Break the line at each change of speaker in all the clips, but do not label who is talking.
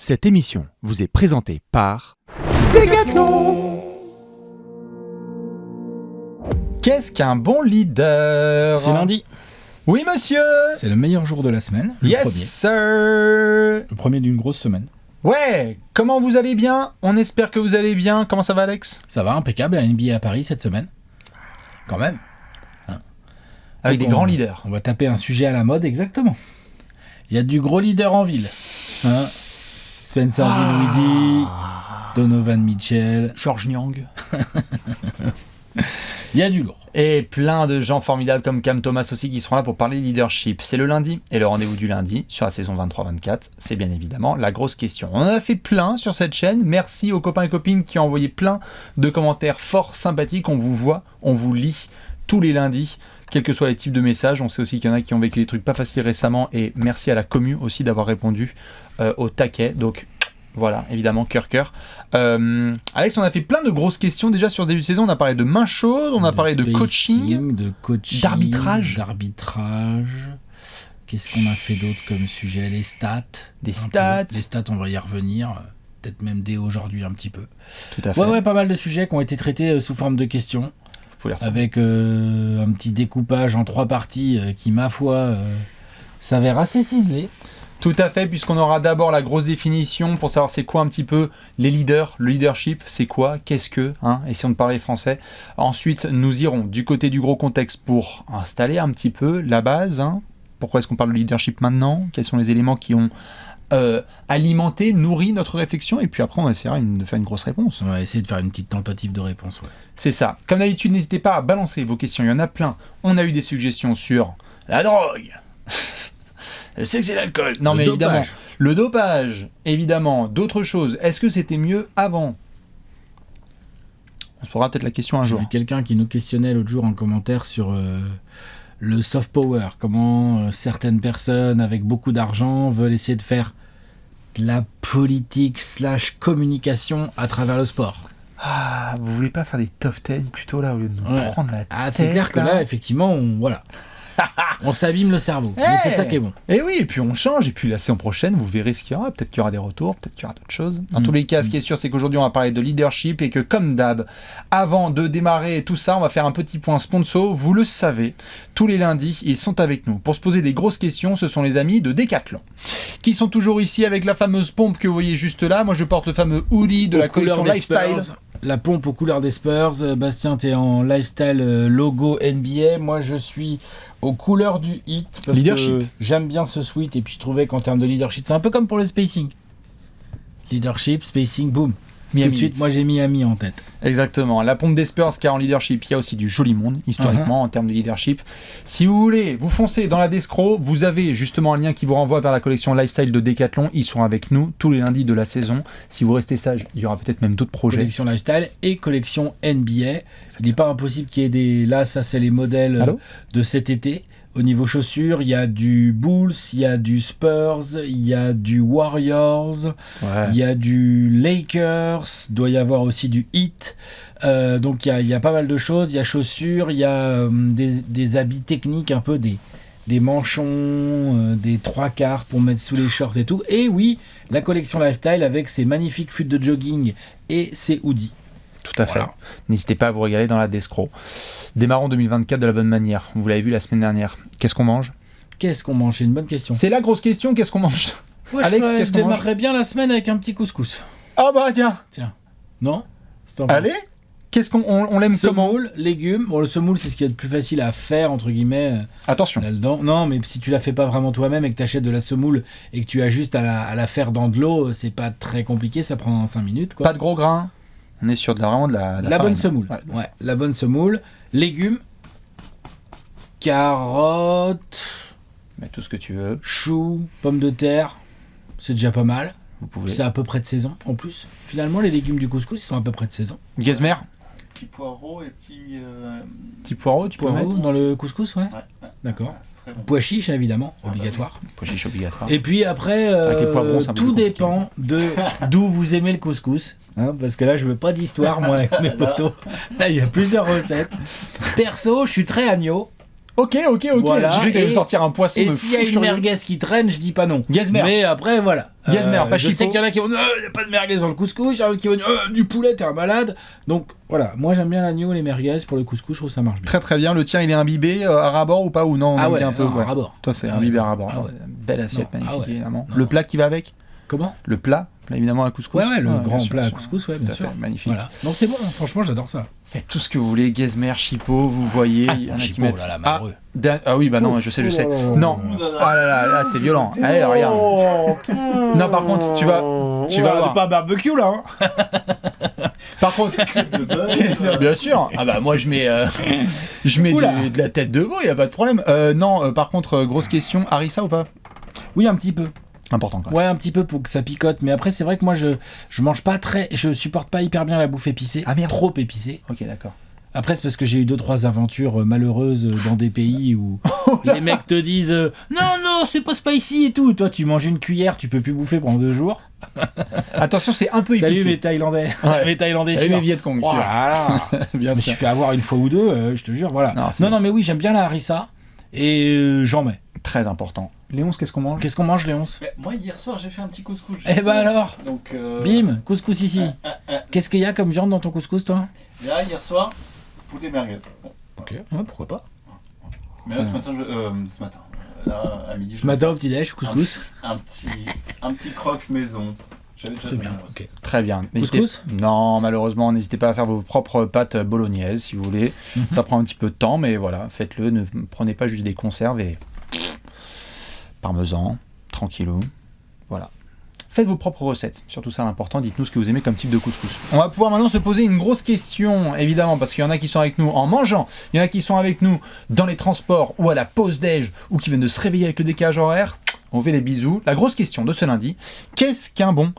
Cette émission vous est présentée par Decathlon.
Qu'est-ce qu'un bon leader ?
C'est lundi.
Oui, monsieur.
C'est le meilleur jour de la semaine.
Yes, sir.
Le premier d'une grosse semaine.
Ouais, comment vous allez bien ? On espère que vous allez bien. Comment ça va, Alex ?
Ça va, impeccable. La NBA à Paris cette semaine. Quand même.
Avec
Donc
des grands leaders.
On va taper un sujet à la mode, exactement. Il y a du gros leader en ville. Spencer Dinwiddie, Donovan Mitchell.
George Niang.
Il y a du lourd.
Et plein de gens formidables comme Cam Thomas aussi qui seront là pour parler leadership. C'est le lundi, et le rendez-vous du lundi sur la saison 23-24, c'est bien évidemment la grosse question. On en a fait plein sur cette chaîne. Merci aux copains et copines qui ont envoyé plein de commentaires fort sympathiques. On vous voit, on vous lit tous les lundis, quels que soient les types de messages. On sait aussi qu'il y en a qui ont vécu des trucs pas faciles récemment, et merci à la commu aussi d'avoir répondu au taquet. Donc voilà, évidemment, cœur. Alex, on a fait plein de grosses questions déjà sur ce début de saison. On a parlé de main chaude, on a parlé de coaching, d'arbitrage.
Qu'est-ce qu'on a fait d'autre comme sujet ? Les stats.
Des stats,
on va y revenir. Peut-être même dès aujourd'hui un petit peu.
tout à fait.
Ouais, pas mal de sujets qui ont été traités sous forme de questions.
Vous pouvez les retrouver.
Avec un petit découpage en 3 parties qui, ma foi, s'avère assez ciselé.
Tout à fait, puisqu'on aura d'abord la grosse définition pour savoir c'est quoi un petit peu les leaders, le leadership, c'est quoi, qu'est-ce que, essayons de parler français. Ensuite, nous irons du côté du gros contexte pour installer un petit peu la base. Pourquoi est-ce qu'on parle de leadership maintenant ? Quels sont les éléments qui ont alimenté, nourri notre réflexion ? Et puis après, on essaiera de faire une grosse réponse.
On va essayer de faire une petite tentative de réponse. Ouais.
C'est ça. Comme d'habitude, n'hésitez pas à balancer vos questions, il y en a plein. On a eu des suggestions sur la drogue. Le sexe et l'alcool. Non, mais évidemment. Le dopage, évidemment. D'autres choses. Est-ce que c'était mieux avant ? On se posera peut-être la question un
J'ai
jour.
vu quelqu'un qui nous questionnait l'autre jour en commentaire sur le soft power. Comment certaines personnes avec beaucoup d'argent veulent essayer de faire de la politique / communication à travers le sport.
Ah, vous voulez pas faire des top 10 plutôt là au lieu de nous prendre la tête ?
Ah, c'est clair que là, effectivement, on s'abîme le cerveau. Mais c'est ça qui est bon.
Et oui, et puis on change, et puis la saison prochaine, vous verrez ce qu'il y aura. Peut-être qu'il y aura des retours, peut-être qu'il y aura d'autres choses. Dans tous les cas, ce qui est sûr, c'est qu'aujourd'hui, on va parler de leadership, et que comme d'hab, avant de démarrer tout ça, on va faire un petit point sponsor. Vous le savez, tous les lundis, ils sont avec nous. Pour se poser des grosses questions, ce sont les amis de Decathlon, qui sont toujours ici avec la fameuse pompe que vous voyez juste là. Moi, je porte le fameux hoodie de la collection Lifestyle.
La pompe aux couleurs des Spurs. Bastien, t'es en lifestyle logo NBA. Moi, je suis aux couleurs du Heat. Parce
Leadership.
que j'aime bien ce sweat. Et puis, je trouvais qu'en termes de leadership, c'est un peu comme pour le spacing. Leadership, spacing, boom.
Miami
Tout de suite,
Heat.
moi, j'ai Miami en tête.
Exactement. La pompe des Spurs, car en leadership, il y a aussi du joli monde, historiquement, en termes de leadership. Si vous voulez, vous foncez dans la Descro, vous avez justement un lien qui vous renvoie vers la collection Lifestyle de Decathlon. Ils sont avec nous tous les lundis de la saison. Si vous restez sage, il y aura peut-être même d'autres projets.
Collection lifestyle et collection NBA. Il n'est pas impossible qu'il y ait des... Là, ça, c'est les modèles de cet été. Au niveau chaussures, il y a du Bulls, il y a du Spurs, il y a du Warriors, il y a du Lakers, doit y avoir aussi du Heat. Donc il y a pas mal de choses. Il y a chaussures, il y a des habits techniques, un peu des manchons, des 3/4 pour mettre sous les shorts et tout. Et oui, la collection Lifestyle avec ses magnifiques fûts de jogging et ses hoodies.
Tout à fait. N'hésitez pas à vous régaler dans la Descro. Démarrons 2024 de la bonne manière. Vous l'avez vu la semaine dernière. Qu'est-ce qu'on mange ?
Qu'est-ce qu'on mange ? C'est une bonne question.
C'est la grosse question, qu'est-ce qu'on mange ?
Ouais,
Alex,
je
qu'est-ce qu'on mange ?
démarrerais bien la semaine avec un petit couscous.
Ah bah tiens.
Non ?
Allez, qu'est-ce qu'on l'aime comment ?
Semoule, légumes. Bon, le semoule, c'est ce qu'il y a de plus facile à faire, entre guillemets.
Attention.
Là-dedans. Non, mais si tu la fais pas vraiment toi-même et que tu achètes de la semoule et que tu as juste à la faire dans de l'eau, c'est pas très compliqué, ça prend 5 minutes. Quoi.
Pas de gros grains. On est sur vraiment de la
La bonne semoule.
Ouais,
la bonne semoule. Légumes. Carottes.
Mais tout ce que tu veux.
Choux. Pommes de terre. C'est déjà pas mal.
Vous pouvez.
C'est à peu près de saison en plus. Finalement, les légumes du couscous, ils sont à peu près de saison.
Gazmer.
Petit poireau et
Petit poireau, tu peux
Poireau
mettre.
dans le couscous, ouais. D'accord.
Ouais, c'est très bon.
Pois chiches, évidemment, obligatoire.
Pois chiche obligatoire.
Et puis après,
vrai que les poivrons, c'est un peu
tout
plus
dépend d'où vous aimez le couscous. Parce que là, je veux pas d'histoire, moi, avec mes potos. Là, il y a plusieurs recettes. Perso, je suis très agneau.
Ok.
Voilà,
J'ai cru que t'allais
et-
sortir un poisson
Et
de
s'il y a
fou
une
furieux.
merguez qui traîne, je dis pas non.
Gazmer.
Mais après, voilà.
Gazmer, pas
je
chipot.
sais qu'il y en a qui vont dire il n'y a pas de merguez dans le couscous, il y en a qui vont dire du poulet, t'es un malade. Donc voilà, moi j'aime bien l'agneau et les merguez pour le couscous, je trouve que ça marche bien.
Très bien, le tien il est imbibé à rabord ou pas ou non?
Ah
on
ouais,
dit un peu,
non, à rabord.
Toi c'est
Ah
imbibé
ouais,
à rabord.
ah ouais.
Belle assiette,
Non,
magnifique
ah ouais.
évidemment.
Non.
Le plat qui va avec?
Comment?
Le plat évidemment à couscous.
Ouais, le grand
bien sûr,
plat à
bien sûr.
couscous, ouais,
Tout
bien
à
sûr.
fait, magnifique.
Voilà. Donc c'est bon, franchement j'adore ça.
Faites tout ce que vous voulez, Gazmer, chipot, vous voyez. Il y en a qui
Chipot,
mettent-
là, là, malheureux.
Ah oui, bah non, je sais. Non,
Oh là là.
ah là, c'est violent. Allez, regarde. Non, par contre, tu vas voir.
pas barbecue là, hein.
Par contre, bien sûr. Ah bah moi je mets
Oula.
de la tête de veau, y a pas de problème. Non, par contre, grosse question, harissa ou pas?
Oui, un petit peu.
Important quoi.
Ouais, un petit peu pour que ça picote. Mais après, c'est vrai que moi, je mange pas je supporte pas hyper bien la bouffe épicée.
Ah, merde.
Trop épicée.
Ok, d'accord.
Après, c'est parce que j'ai eu 2-3 aventures malheureuses dans des pays où les mecs te disent non, c'est pas spicy et tout. Toi, tu manges une cuillère, tu peux plus bouffer pendant 2 jours.
Attention, c'est un peu
Salut
épicé.
mes Thaïlandais.
Ouais.
Mes Thaïlandais
Salut
sûrs.
mes Vietcong,
Oh
sûr.
là là.
Bien
Je me
sûr.
suis fait avoir une fois ou deux, je te jure, voilà.
Non, c'est
Non,
bien.
mais oui, j'aime bien la harissa et j'en mets.
Très important. Léonce, qu'est-ce qu'on mange?
Qu'est-ce qu'on mange, Léonce?
Mais moi, hier soir, j'ai fait un petit couscous.
Eh ben alors,
Donc,
bim, couscous ici. Qu'est-ce qu'il y a comme viande dans ton couscous, toi?
Là, hier soir, poulet merguez. Bon.
Ok, ouais, pourquoi pas.
Mais là, ce matin, là, à midi,
Ce matin au petit-déj, couscous.
un petit croque maison. J'avais déjà
C'est bien,
fait.
ok.
Très bien. N'hésitez-
Couscous?
Non, malheureusement, n'hésitez pas à faire vos propres pâtes bolognaises si vous voulez. Ça prend un petit peu de temps, mais voilà, faites-le. Ne prenez pas juste des conserves et parmesan, tranquillou. Voilà. Faites vos propres recettes, surtout ça l'important, dites-nous ce que vous aimez comme type de couscous. On va pouvoir maintenant se poser une grosse question, évidemment, parce qu'il y en a qui sont avec nous en mangeant, il y en a qui sont avec nous dans les transports ou à la pause déj, ou qui viennent de se réveiller avec le décalage horaire. On fait des bisous. La grosse question de ce lundi, qu'est-ce qu'un bon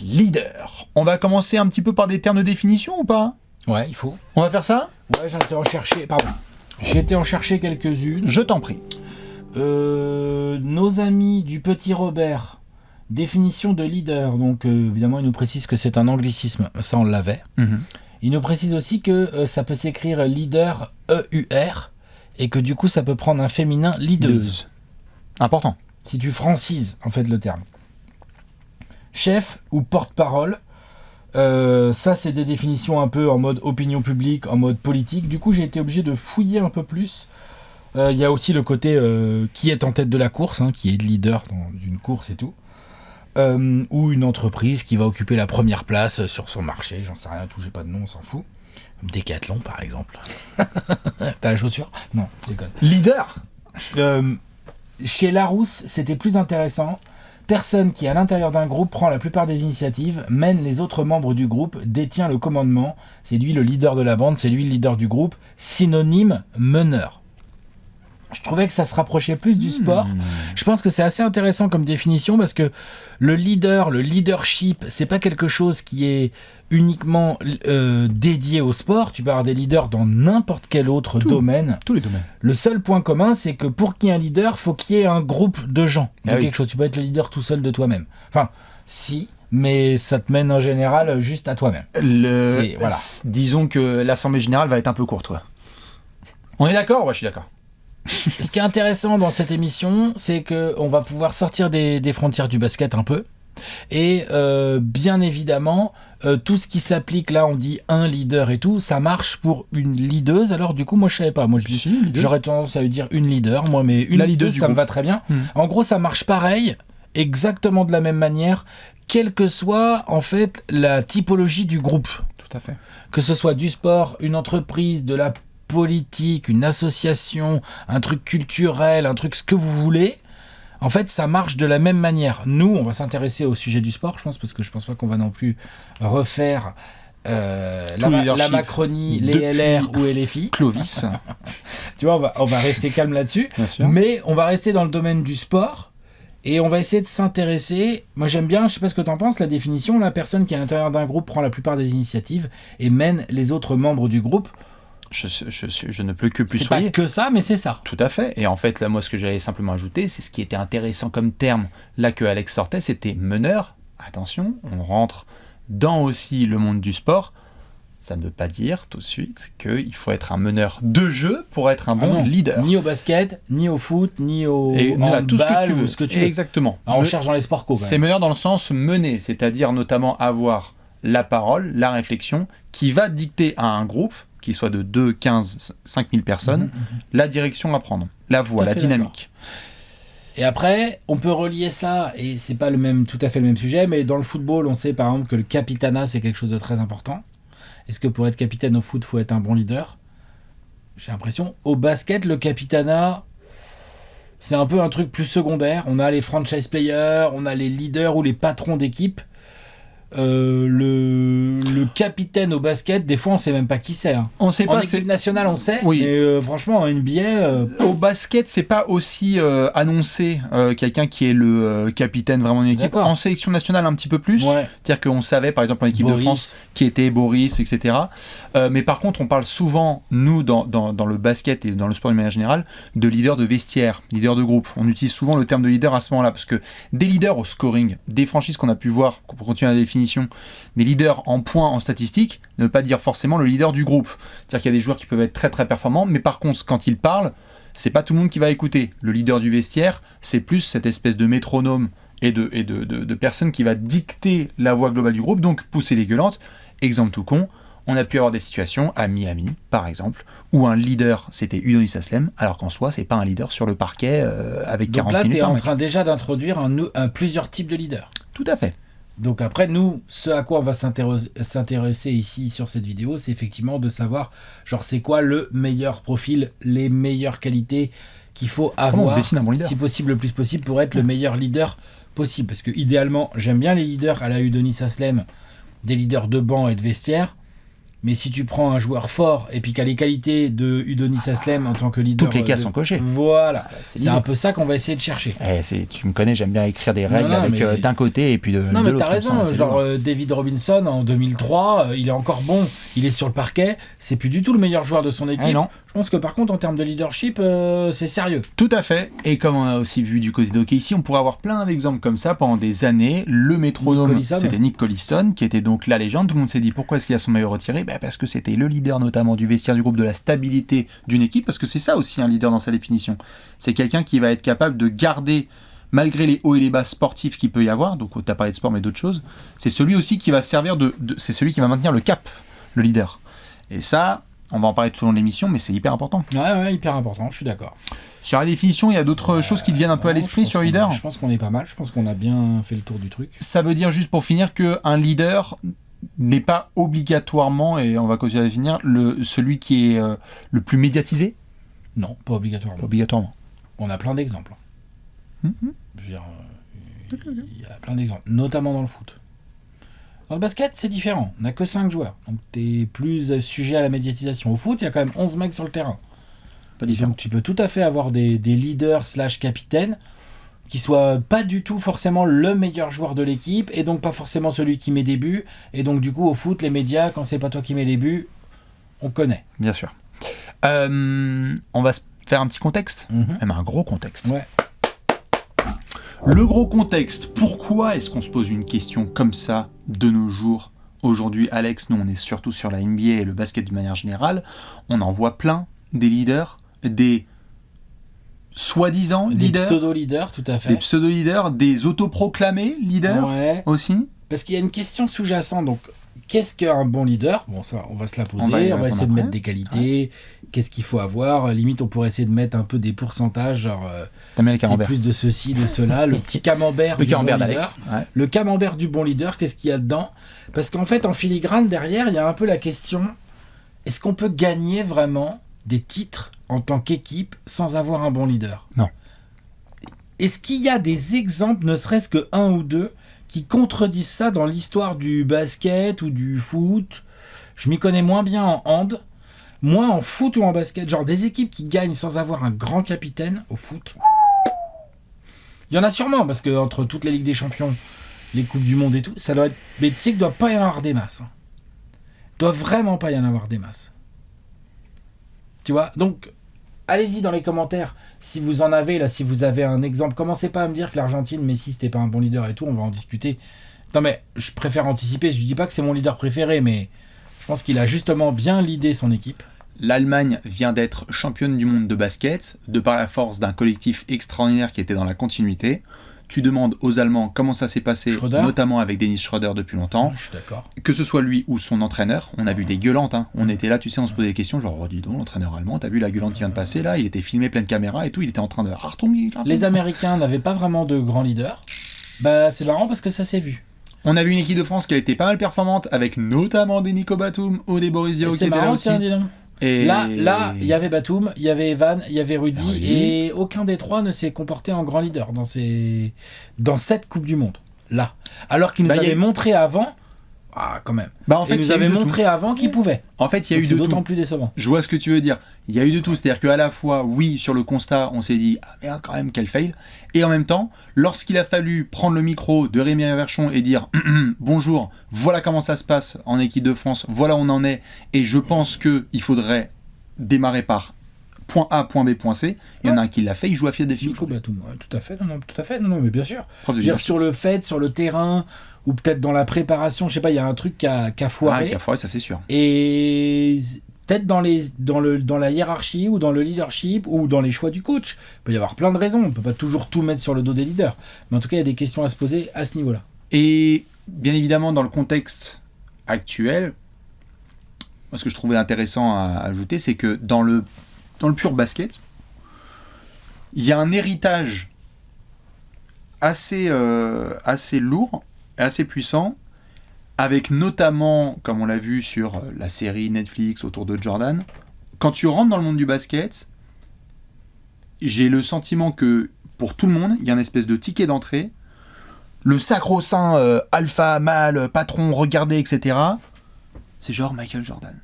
leader? On va commencer un petit peu par des termes de définition ou pas?
Ouais, il faut.
On va faire ça?
Ouais, j'ai été en chercher, pardon. J'ai été en chercher quelques-unes.
Je t'en prie.
Nos amis du Petit Robert, définition de leader. Donc, évidemment, ils nous précisent que c'est un anglicisme. Ça, on l'avait. Ils nous précisent aussi que ça peut s'écrire leader, E-U-R, et que du coup, ça peut prendre un féminin leaduse.
Important.
Si tu francises, en fait, le terme. Chef ou porte-parole, ça, c'est des définitions un peu en mode opinion publique, en mode politique. Du coup, j'ai été obligé de fouiller un peu plus. Il y a aussi le côté qui est en tête de la course, hein, qui est leader dans une course et tout. Ou une entreprise qui va occuper la première place sur son marché, j'en sais rien, tout, j'ai pas de nom, on s'en fout. Décathlon, par exemple. T'as la chaussure? Non, je déconne.
Leader.
Chez Larousse, c'était plus intéressant. Personne qui, à l'intérieur d'un groupe, prend la plupart des initiatives, mène les autres membres du groupe, détient le commandement. C'est lui le leader de la bande, c'est lui le leader du groupe. Synonyme, meneur. Je trouvais que ça se rapprochait plus du sport. Je pense que c'est assez intéressant comme définition parce que le leader, le leadership, c'est pas quelque chose qui est uniquement dédié au sport. Tu peux avoir des leaders dans n'importe quel autre domaine.
Tous les domaines.
Le seul point commun, c'est que pour qu'il y ait un leader, faut qu'il y ait un groupe de gens.
Ah oui.
Quelque chose. Tu peux être le leader tout seul de toi-même. Enfin, si, mais ça te mène en général juste à toi-même. Voilà.
Disons que l'assemblée générale va être un peu courte, ouais. On est d'accord? Ouais, je suis d'accord.
Ce qui est intéressant dans cette émission, c'est qu'on va pouvoir sortir des frontières du basket un peu. Et bien évidemment, tout ce qui s'applique, là on dit un leader et tout, ça marche pour une leaduse. Alors du coup, moi je savais pas. Moi j'aurais tendance à dire une leader, moi, mais une
La
leaduse,
leaduse
ça
du
me va très bien. En gros, ça marche pareil, exactement de la même manière, quelle que soit en fait la typologie du groupe.
Tout à fait.
Que ce soit du sport, une entreprise, de la politique, une association, un truc culturel, un truc ce que vous voulez, en fait ça marche de la même manière. Nous, on va s'intéresser au sujet du sport, je pense, parce que je pense pas qu'on va non plus refaire la Macronie, les LR ou LFI.
Clovis.
Tu vois, on va rester calme là-dessus,
Bien sûr.
mais on va rester dans le domaine du sport. Et on va essayer de s'intéresser. Moi j'aime bien, je sais pas ce que t'en penses, la définition, la personne qui est à l'intérieur d'un groupe prend la plupart des initiatives et mène les autres membres du groupe.
Je ne peux que plus
C'est pas
soyer.
que ça, mais c'est ça.
Tout à fait. Et en fait, là, moi, ce que j'allais simplement ajouter, c'est ce qui était intéressant comme terme, là, que Alex sortait, c'était meneur. Attention, on rentre dans aussi le monde du sport. Ça ne veut pas dire tout de suite qu'il faut être un meneur de jeu pour être un bon leader.
Ni au basket, ni au foot, ni au
handball,
tout ce que tu veux.
Exactement.
On cherche dans les sports co.
C'est meneur dans le sens mener, c'est-à-dire notamment avoir la parole, la réflexion, qui va dicter à un groupe, qu'il soit de 2, 15, 5000 personnes, la direction à prendre, la voie, la dynamique.
Et après, on peut relier ça, et c'est pas tout à fait le même sujet, mais dans le football, on sait par exemple que le capitanat, c'est quelque chose de très important. Est-ce que pour être capitaine au foot, il faut être un bon leader ? J'ai l'impression. Au basket, le capitanat, c'est un peu un truc plus secondaire. On a les franchise players, on a les leaders ou les patrons d'équipe. Le capitaine au basket, des fois on sait même pas qui c'est. Hein.
On sait pas.
En équipe nationale, on sait.
Oui.
Mais franchement, en NBA,
au basket, c'est pas aussi annoncé quelqu'un qui est le capitaine vraiment d'une équipe.
D'accord.
En sélection nationale, un petit peu plus.
Ouais.
C'est-à-dire qu'on savait, par exemple, en équipe de France, qui était Boris, etc. Mais par contre, on parle souvent, nous, dans le basket et dans le sport de manière générale, de leader de vestiaire, leader de groupe. On utilise souvent le terme de leader à ce moment-là, parce que des leaders au scoring, des franchises qu'on a pu voir, pour continuer la définition, des leaders en points en statistiques, ne veut pas dire forcément le leader du groupe. C'est-à-dire qu'il y a des joueurs qui peuvent être très très performants, mais par contre, quand ils parlent, c'est pas tout le monde qui va écouter. Le leader du vestiaire, c'est plus cette espèce de métronome et de personne qui va dicter la voix globale du groupe, donc pousser les gueulantes. Exemple tout con, on a pu avoir des situations à Miami, par exemple, où un leader, c'était Udonis Haslem, alors qu'en soi, c'est pas un leader sur le parquet avec 40 minutes.
Donc là, tu es en train déjà d'introduire plusieurs types de leaders.
Tout à fait.
Donc après, nous, ce à quoi on va s'intéresser ici sur cette vidéo, c'est effectivement de savoir, genre, c'est quoi le meilleur profil, les meilleures qualités qu'il faut avoir, si possible, le plus possible, pour être le meilleur leader possible. Parce que idéalement, j'aime bien les leaders à la Udonis Haslem, des leaders de banc et de vestiaire. Mais si tu prends un joueur fort et puis qui a les qualités de Udonis Haslem en tant que leader...
Toutes les cases sont cochées.
Voilà. C'est un peu ça qu'on va essayer de chercher.
Tu me connais, j'aime bien écrire des règles d'un côté et puis de l'autre.
Non, mais t'as raison. Genre David Robinson, en 2003, il est encore bon. Il est sur le parquet. C'est plus du tout le meilleur joueur de son équipe.
Non.
Je pense que par contre, en termes de leadership, c'est sérieux.
Tout à fait. Et comme on a aussi vu du côté d'OKC, ici, on pourrait avoir plein d'exemples comme ça pendant des années. Le métronome, c'était Nick Collison, qui était donc la légende. Tout le monde s'est dit, pourquoi est-ce qu'il a son maillot retiré ? Parce que c'était le leader notamment du vestiaire du groupe, de la stabilité d'une équipe, parce que c'est ça aussi un leader dans sa définition. C'est quelqu'un qui va être capable de garder, malgré les hauts et les bas sportifs qu'il peut y avoir, donc t'as parlé de sport mais d'autres choses, c'est celui aussi qui va servir c'est celui qui va maintenir le cap, le leader. Et ça, on va en parler tout au long de l'émission, mais c'est hyper important.
Ouais, hyper important, je suis d'accord.
Sur la définition, il y a d'autres choses qui te viennent un peu à l'esprit sur leader ?
Je pense qu'on est pas mal, je pense qu'on a bien fait le tour du truc.
Ça veut dire, juste pour finir, qu'un leader n'est pas obligatoirement, et on va continuer à définir, celui qui est le plus médiatisé ?
Non, pas obligatoirement.
Pas obligatoirement.
On a plein d'exemples. Je veux dire, il y a plein d'exemples, notamment dans le foot. Dans le basket, c'est différent. On n'a que 5 joueurs. Donc, tu es plus sujet à la médiatisation. Au foot, il y a quand même 11 mecs sur le terrain.
Pas différent.
Donc, tu peux tout à fait avoir des leaders / capitaines qui soient pas du tout forcément le meilleur joueur de l'équipe et donc pas forcément celui qui met des buts. Et donc, du coup, au foot, les médias, quand c'est pas toi qui mets les buts, on connaît.
Bien sûr. On va se faire un petit contexte, même un gros contexte.
Ouais.
Le gros contexte, pourquoi est-ce qu'on se pose une question comme ça de nos jours ? Aujourd'hui, Alex, nous on est surtout sur la NBA et le basket d'une manière générale. On en voit plein, des leaders, des soi-disant leaders.
Des pseudo-leaders, tout à fait.
Des pseudo-leaders, des autoproclamés leaders aussi.
Parce qu'il y a une question sous-jacente, donc qu'est-ce qu'un bon leader ? Bon, ça, on va se la poser, on va essayer de mettre des qualités, qu'est-ce qu'il faut avoir, limite on pourrait essayer de mettre un peu des pourcentages, genre c'est plus de ceci, de cela, le petit camembert du bon leader. Ouais. Le camembert du bon leader, qu'est-ce qu'il y a dedans ? Parce qu'en fait, en filigrane, derrière, il y a un peu la question, est-ce qu'on peut gagner vraiment des titres en tant qu'équipe sans avoir un bon leader ?
Non.
Est-ce qu'il y a des exemples, ne serait-ce que 1 ou 2, qui contredisent ça dans l'histoire du basket ou du foot ? Je m'y connais moins bien en hand. Moi, en foot ou en basket, genre des équipes qui gagnent sans avoir un grand capitaine au foot, il y en a sûrement, parce que entre toutes les Ligues des Champions, les Coupes du Monde et tout, ça doit être... Mais tu sais qu'il ne doit pas y en avoir des masses. Hein. Il doit vraiment pas y en avoir des masses. Tu vois ? Donc, allez-y dans les commentaires, si vous en avez, là, si vous avez un exemple. Commencez pas à me dire que l'Argentine, Messi, c'était pas un bon leader et tout, on va en discuter. Non mais, je préfère anticiper, je dis pas que c'est mon leader préféré, mais Je pense qu'il a justement bien leadé son équipe.
L'Allemagne vient d'être championne du monde de basket, de par la force d'un collectif extraordinaire qui était dans la continuité. Tu demandes aux Allemands comment ça s'est passé,
Schröder.
notamment avec Dennis Schröder depuis longtemps.
Je suis d'accord.
Que ce soit lui ou son entraîneur, on a vu des gueulantes. Hein. On était là, tu sais, on se posait des questions, genre, oh, dis donc, l'entraîneur allemand, t'as vu la gueulante qui vient de passer là, il était filmé pleine caméra et tout, il était en train de...
Les Américains n'avaient pas vraiment de grands leaders. Bah, c'est marrant parce que ça s'est vu.
On a vu une équipe de France qui a été pas mal performante, avec notamment des Nico Batum ou des Boris Diaw qui
C'est
étaient là
marrant,
aussi.
tiens, dis donc.
Et...
Là, il y avait Batum, il y avait Evan, il y avait Rudy,
Rudy.
et aucun des trois ne s'est comporté en grand leader dans cette Coupe du Monde. Là. Alors qu'il nous
Bah,
avait montré avant... Ah, quand même.
Bah, en fait,
Il nous
il y a eu
avait
de
montré avant qu'il pouvait.
En fait, il y a
Donc
eu
c'est
de
d'autant
tout.
plus décevant.
Je vois ce que tu veux dire. Il y a eu de tout. C'est-à-dire qu'à la fois, oui, sur le constat, on s'est dit, ah merde, quand même, quel fail. Et en même temps, lorsqu'il a fallu prendre le micro de Rémi Verchon et dire, bonjour, voilà comment ça se passe en équipe de France, voilà où on en est, et je pense qu'il faudrait démarrer par point A, point B, point C. Il y en a un qui l'a fait, il joue à Philadelphie.
Nico Batum, ouais, tout à fait. Non, tout à fait. Non, mais bien sûr.
Preuve de
Je veux dire,
leadership.
sur le fait, sur le terrain, ou peut-être dans la préparation, je sais pas, il y a un truc qui a
Ah,
foiré.
qui a foiré, ça c'est sûr.
Et peut-être dans la hiérarchie ou dans le leadership ou dans les choix du coach. Il peut y avoir plein de raisons. On ne peut pas toujours tout mettre sur le dos des leaders. Mais en tout cas, il y a des questions à se poser à ce niveau-là.
Et bien évidemment, dans le contexte actuel, moi, ce que je trouvais intéressant à ajouter, c'est que dans le pur basket, il y a un héritage assez lourd, assez puissant, avec notamment, comme on l'a vu sur la série Netflix autour de Jordan, quand tu rentres dans le monde du basket, j'ai le sentiment que pour tout le monde, il y a une espèce de ticket d'entrée, le sacro-saint alpha, mâle, patron, regardez, etc. C'est genre Michael Jordan.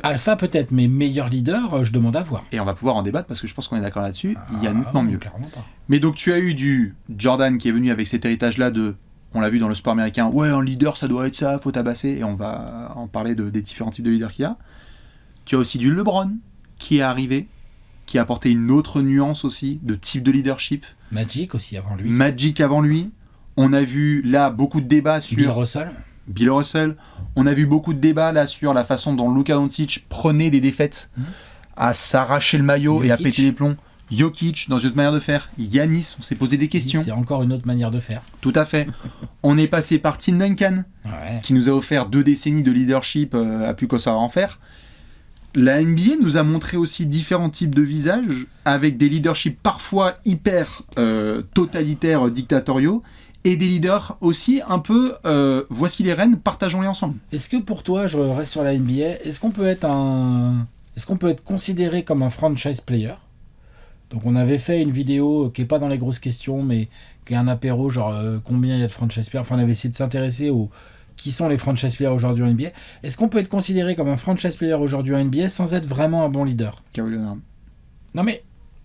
Alpha peut-être, mais meilleur leader, je demande à voir.
Et on va pouvoir en débattre parce que je pense qu'on est d'accord là-dessus. Il y a nettement mieux.
Clairement pas.
Mais donc tu as eu du Jordan qui est venu avec cet héritage-là de, on l'a vu dans le sport américain, ouais, un leader ça doit être ça, faut tabasser, et on va en parler des différents types de leaders qu'il y a. Tu as aussi du LeBron qui est arrivé, qui a apporté une autre nuance aussi de type de leadership.
Magic aussi avant lui.
Magic avant lui. On a vu là beaucoup de débats sur
Bill Russell.
On a vu beaucoup de débats là sur la façon dont Luka Doncic prenait des défaites à s'arracher le maillot et à
Jokic.
péter les plombs. Jokic, dans une autre manière de faire. Yanis, on s'est posé des questions.
C'est encore une autre manière de faire.
Tout à fait. On est passé par Tim Duncan,
Ouais.
qui nous a offert 2 décennies de leadership à plus qu'on saura en faire. La NBA nous a montré aussi différents types de visages, avec des leaderships parfois hyper totalitaires, dictatoriaux, et des leaders aussi un peu voici les rênes, partageons-les ensemble.
Est-ce que pour toi, je reste sur la NBA, est-ce qu'on peut être considéré comme un franchise player? Donc on avait fait une vidéo qui est pas dans les grosses questions, mais qui est un apéro, genre combien il y a de franchise players. Enfin, on avait essayé de s'intéresser aux qui sont les franchise players aujourd'hui en NBA. Est-ce qu'on peut être considéré comme un franchise player aujourd'hui en NBA sans être vraiment un bon leader?
Kawhi Leonard.
Non mais,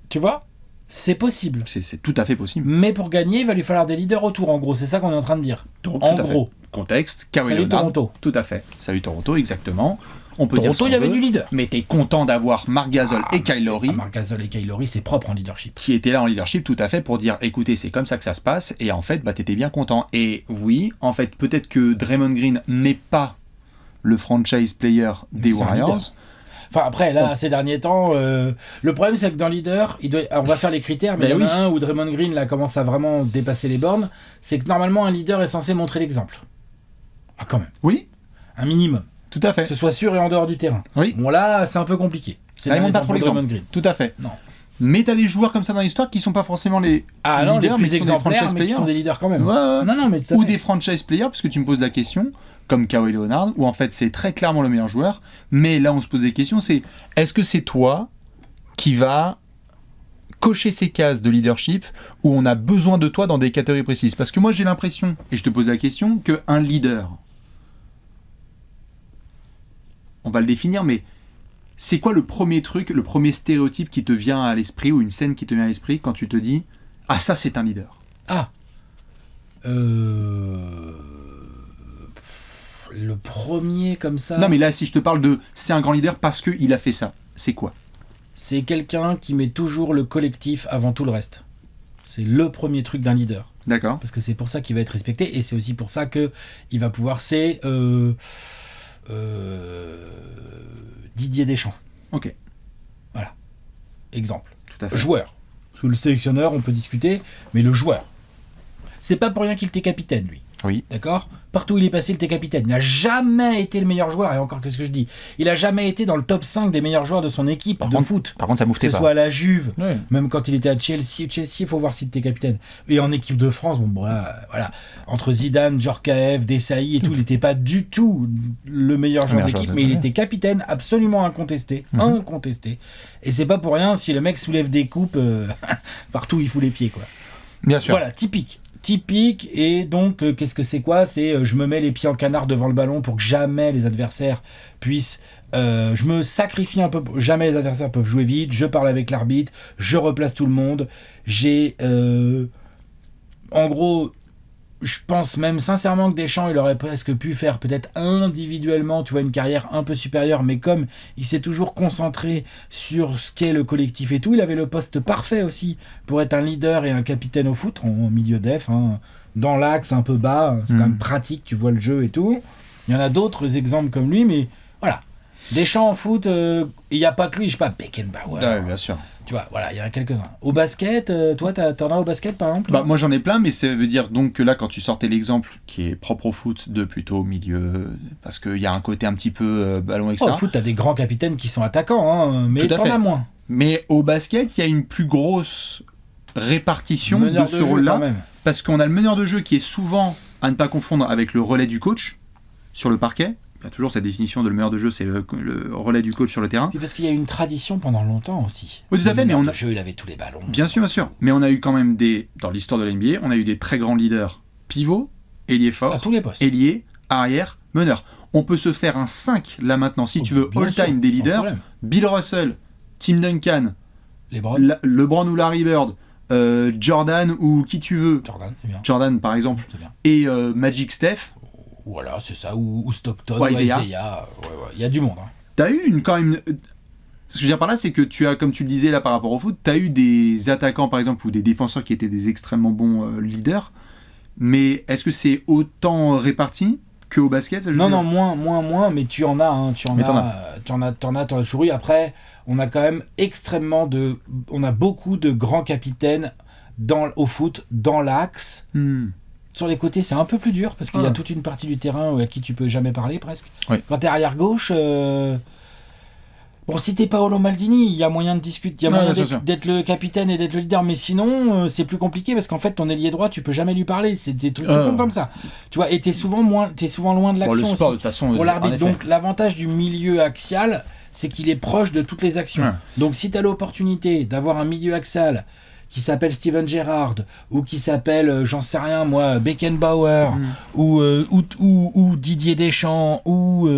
tu vois, c'est possible.
C'est tout à fait possible.
Mais pour gagner, il va lui falloir des leaders autour, en gros. C'est ça qu'on est en train de dire.
Donc,
En
tout à fait.
gros.
Contexte, Kawhi
Salut
Leonard.
Toronto.
Tout à fait. Salut Toronto, exactement. On peut dire ce
Toronto,
qu'on
il y avait
veut,
du leader.
mais t'es content d'avoir Marc Gasol et Kyle Lowry
Marc Gasol et Kyle Lowry, c'est propre en leadership.
qui étaient là en leadership tout à fait pour dire écoutez c'est comme ça que ça se passe et en fait bah t'étais bien content et oui en fait peut-être que Draymond Green n'est pas le franchise player des
c'est un
Warriors.
leader. Enfin après là ces derniers temps le problème c'est que dans leader on va faire les critères mais
Ben
il y en a
oui.
un où Draymond Green là commence à vraiment dépasser les bornes, c'est que normalement un leader est censé montrer l'exemple. Ah quand même,
Oui,
un minimum,
tout à
que
fait.
ce soit sûr et en dehors du terrain.
Oui.
Bon là c'est un peu compliqué. C'est
Là, il
derniers
montre pas
temps
trop
pour
l'exemple.
Draymond Green.
Tout à fait.
Non.
Mais t'as des joueurs comme ça dans l'histoire qui sont pas forcément les
Ah non, les
leaders mais
plus
qui sont des
exemplaires
franchise
mais qui
players.
sont des leaders quand même.
Ouais, ouais.
Non mais tout à
Ou
fait.
des franchise players, parce que tu me poses la question, comme Kawhi Leonard, où en fait c'est très clairement le meilleur joueur, mais là on se pose des questions, c'est est-ce que c'est toi qui va cocher ces cases de leadership où on a besoin de toi dans des catégories précises? Parce que moi j'ai l'impression, et je te pose la question, qu'un leader, on va le définir, mais c'est quoi le premier truc, le premier stéréotype qui te vient à l'esprit, ou une scène qui te vient à l'esprit quand tu te dis « Ah, ça c'est un leader ».
Ah. Le premier comme ça.
Non mais là si je te parle de c'est un grand leader parce qu'il a fait ça, c'est quoi?
C'est quelqu'un qui met toujours le collectif avant tout le reste. C'est le premier truc d'un leader.
D'accord.
Parce que c'est pour ça qu'il va être respecté et c'est aussi pour ça qu'il va pouvoir... Didier Deschamps.
Ok.
Voilà. Exemple.
Tout à fait.
Joueur. Sous le sélectionneur, on peut discuter, mais le joueur. C'est pas pour rien qu'il était capitaine, lui.
Oui.
D'accord ? Partout où il est passé, il était capitaine. Il n'a jamais été le meilleur joueur, et encore, qu'est-ce que je dis ? Il n'a jamais été dans le top 5 des meilleurs joueurs de son équipe foot.
Par contre, ça
Que
mouftait
ce
pas.
soit à la Juve,
Ouais.
même quand il était à Chelsea, il faut voir s'il était capitaine. Et en équipe de France, bon, voilà. Entre Zidane, Djorkaeff, Desailly et tout, il n'était pas du tout le meilleur joueur de l'équipe, mais il était capitaine, absolument incontesté. Incontesté. Et c'est pas pour rien si le mec soulève des coupes partout où il fout les pieds, quoi.
Bien sûr.
Voilà, typique, et donc qu'est-ce que c'est quoi ? C'est je me mets les pieds en canard devant le ballon pour que jamais les adversaires puissent je me sacrifie un peu, jamais les adversaires peuvent jouer vite, je parle avec l'arbitre, je replace tout le monde, j'ai en gros, je pense même sincèrement que Deschamps, il aurait presque pu faire peut-être individuellement, tu vois, une carrière un peu supérieure, mais comme il s'est toujours concentré sur ce qu'est le collectif et tout, il avait le poste parfait aussi pour être un leader et un capitaine au foot, en milieu def, hein, dans l'axe un peu bas, c'est quand même pratique, tu vois le jeu et tout. Il y en a d'autres exemples comme lui, mais voilà. Deschamps en foot, il n'y a pas que lui, je sais pas, Beckenbauer.
Ouais, bien sûr.
Tu vois, voilà, il y en a quelques-uns. Au basket, toi, t'en as au basket, par exemple ?
Bah, moi, j'en ai plein, mais ça veut dire donc que là, quand tu sortais l'exemple qui est propre au foot, de plutôt milieu, parce qu'il y a un côté un petit peu ballon, etc.
Au foot, t'as des grands capitaines qui sont attaquants, hein, mais
Tout à
t'en
fait.
as moins.
Mais au basket, il y a une plus grosse répartition
Meneur
de ce
jeu,
rôle-là,
quand même.
parce qu'on a le meneur de jeu qui est souvent, à ne pas confondre avec le relais du coach sur le parquet. Il y a toujours cette définition de le meneur de jeu, c'est le relais du coach sur le terrain.
Puis parce qu'il y a eu une tradition pendant longtemps aussi.
Oui, tout à fait, mais on a...
Le jeu, il avait tous les ballons.
Bien sûr, bien sûr. Mais on a eu quand même dans l'histoire de la NBA, on a eu des très grands leaders pivots, ailier fort,
À tous les postes.
ailier, arrière, meneur. On peut se faire un 5 là maintenant, si tu veux,
Bien sûr,
all-time des
sans
leaders.
problème.
Bill Russell, Tim Duncan,
LeBron,
LeBron ou Larry Bird, Jordan ou qui tu veux.
Jordan, c'est bien.
Jordan par exemple.
C'est bien.
Et Magic Steph.
Voilà, c'est ça. Ou Stockton,
Ouais,
ou
Isaiah.
Isaiah. Ouais, il y a du monde. Hein.
T'as eu quand même... Ce que je veux dire par là, c'est que tu as, comme tu le disais là par rapport au foot, t'as eu des attaquants par exemple ou des défenseurs qui étaient des extrêmement bons leaders. Mais est-ce que c'est autant réparti qu'au basket, ça, je sais
Non,
pas.
moins, mais tu en as. Hein, tu en as toujours eu. Après, on a quand même on a beaucoup de grands capitaines au foot, dans l'axe. Sur les côtés, c'est un peu plus dur parce qu'il y a toute une partie du terrain à qui tu peux jamais parler presque.
Oui.
Quand t'es arrière gauche, bon, si t'es Paolo Maldini, il y a moyen de discuter, il y a moyen d'être le capitaine et d'être le leader, mais sinon c'est plus compliqué parce qu'en fait ton ailier droit, tu peux jamais lui parler. C'est des trucs tout comme ça. Tu vois, et t'es souvent loin de l'action.
Le sport,
aussi,
de toute façon,
pour l'arbitre.
en effet.
Donc l'avantage du milieu axial, c'est qu'il est proche de toutes les actions.
Ouais.
Donc si t'as l'opportunité d'avoir un milieu axial qui s'appelle Steven Gerrard ou qui s'appelle, j'en sais rien moi, Beckenbauer ou Didier Deschamps ou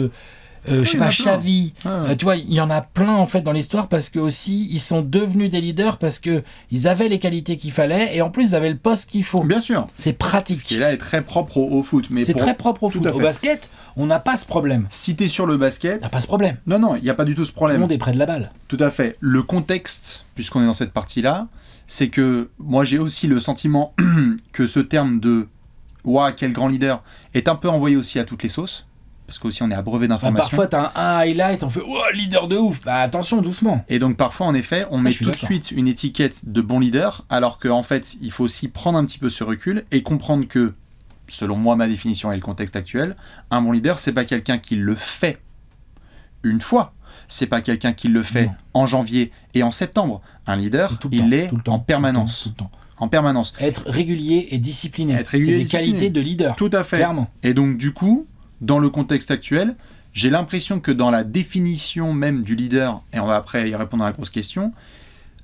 je sais pas, Xavi, tu vois, il y en a plein en fait dans l'histoire parce que aussi ils sont devenus des leaders parce que ils avaient les qualités qu'il fallait et en plus ils avaient le poste qu'il faut.
Bien sûr.
C'est pratique.
Ce qui est là est très propre au foot. Mais
c'est très propre au
Tout
foot.
à fait.
Au basket, on n'a pas ce problème.
Si t'es sur le basket...
On n'a pas ce problème.
Non, il n'y a pas du tout ce
Tout
problème.
le monde est près de la balle.
Tout à fait. Le contexte, puisqu'on est dans cette partie-là, c'est que moi j'ai aussi le sentiment que ce terme de « Waouh, quel grand leader » est un peu envoyé aussi à toutes les sauces. Parce qu'aussi on est abreuvé d'informations.
Parfois t'as un highlight, on fait « Oh, leader de ouf !» Bah attention, doucement.
Et donc parfois en effet, on met
je suis
tout de
d'accord.
suite une étiquette de bon leader, alors qu'en fait il faut aussi prendre un petit peu ce recul et comprendre que, selon moi ma définition et le contexte actuel, un bon leader c'est pas quelqu'un qui le fait une fois, c'est pas quelqu'un qui le fait en janvier et en septembre. Un leader,
Tout le
il
temps,
l'est
tout le temps,
en permanence.
tout le temps.
En permanence.
Être régulier et discipliné.
Être régulier
C'est
et
des
discipliné.
qualités de leader.
Tout à fait.
Clairement.
Et donc du coup, dans le contexte actuel, j'ai l'impression que dans la définition même du leader, et on va après y répondre à la grosse question,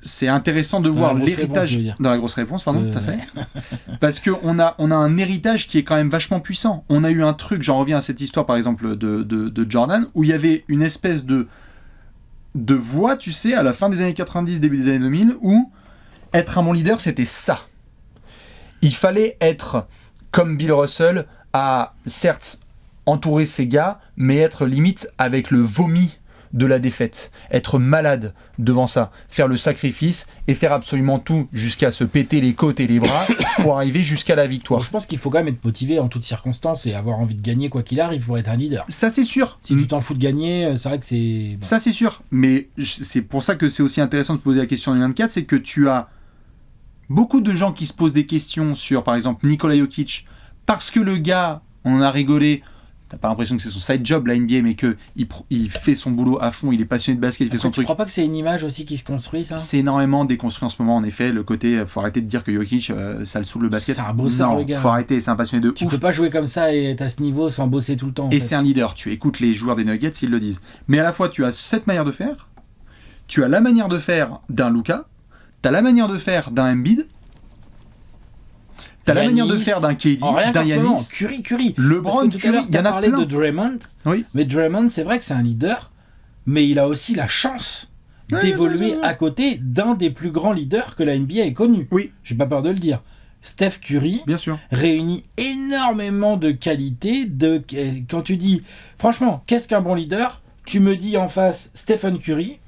c'est intéressant de voir
la grosse
l'héritage
réponse, je veux dire.
dans la grosse réponse, pardon, tout à fait. Parce qu'on a un héritage qui est quand même vachement puissant. On a eu un truc, j'en reviens à cette histoire par exemple de Jordan, où il y avait une espèce de voix, tu sais, à la fin des années 90, début des années 2000, où être un bon leader, c'était ça. Il fallait être comme Bill Russell, à certes entourer ses gars, mais être limite avec le vomi de la défaite, être malade devant ça, faire le sacrifice et faire absolument tout jusqu'à se péter les côtes et les bras pour arriver jusqu'à la victoire.
Bon, je pense qu'il faut quand même être motivé en toutes circonstances et avoir envie de gagner quoi qu'il arrive pour être un leader.
Ça c'est sûr.
Si tu t'en fous de gagner, c'est vrai que c'est... Bon.
Ça c'est sûr, mais c'est pour ça que c'est aussi intéressant de poser la question en 2024, c'est que tu as beaucoup de gens qui se posent des questions sur, par exemple, Nikola Jokic, parce que le gars, on en a rigolé, t'as pas l'impression que c'est son side job, la NBA, mais qu'il fait son boulot à fond, il est passionné de basket, il fait son
Tu
truc.
crois pas que c'est une image aussi qui se construit, ça ?
C'est énormément déconstruit en ce moment, en effet, le côté, faut arrêter de dire que Jokic, ça le saoule le basket.
C'est un bosseur,
Non,
le gars.
faut arrêter, c'est un passionné de
Tu
ouf.
peux pas jouer comme ça et être à ce niveau sans bosser tout le temps.
Et c'est un leader, tu écoutes les joueurs des Nuggets, ils le disent. Mais à la fois, tu as cette manière de faire, tu as la manière de faire d'un Luka, tu as la manière de faire d'un Embiid, tu as la manière de faire d'un KD, d'un Giannis,
Curry.
LeBron,
Parce que tout à l'heure,
il y en
t'as
a
parlé
plein.
de Draymond.
Oui.
Mais Draymond, c'est vrai que c'est un leader, mais il a aussi la chance d'évoluer à côté d'un des plus grands leaders que la NBA ait connu.
Oui.
J'ai pas peur de le dire. Steph Curry
Bien sûr.
réunit énormément de qualités. Quand tu dis, franchement, qu'est-ce qu'un bon leader ? Tu me dis en face Stephen Curry,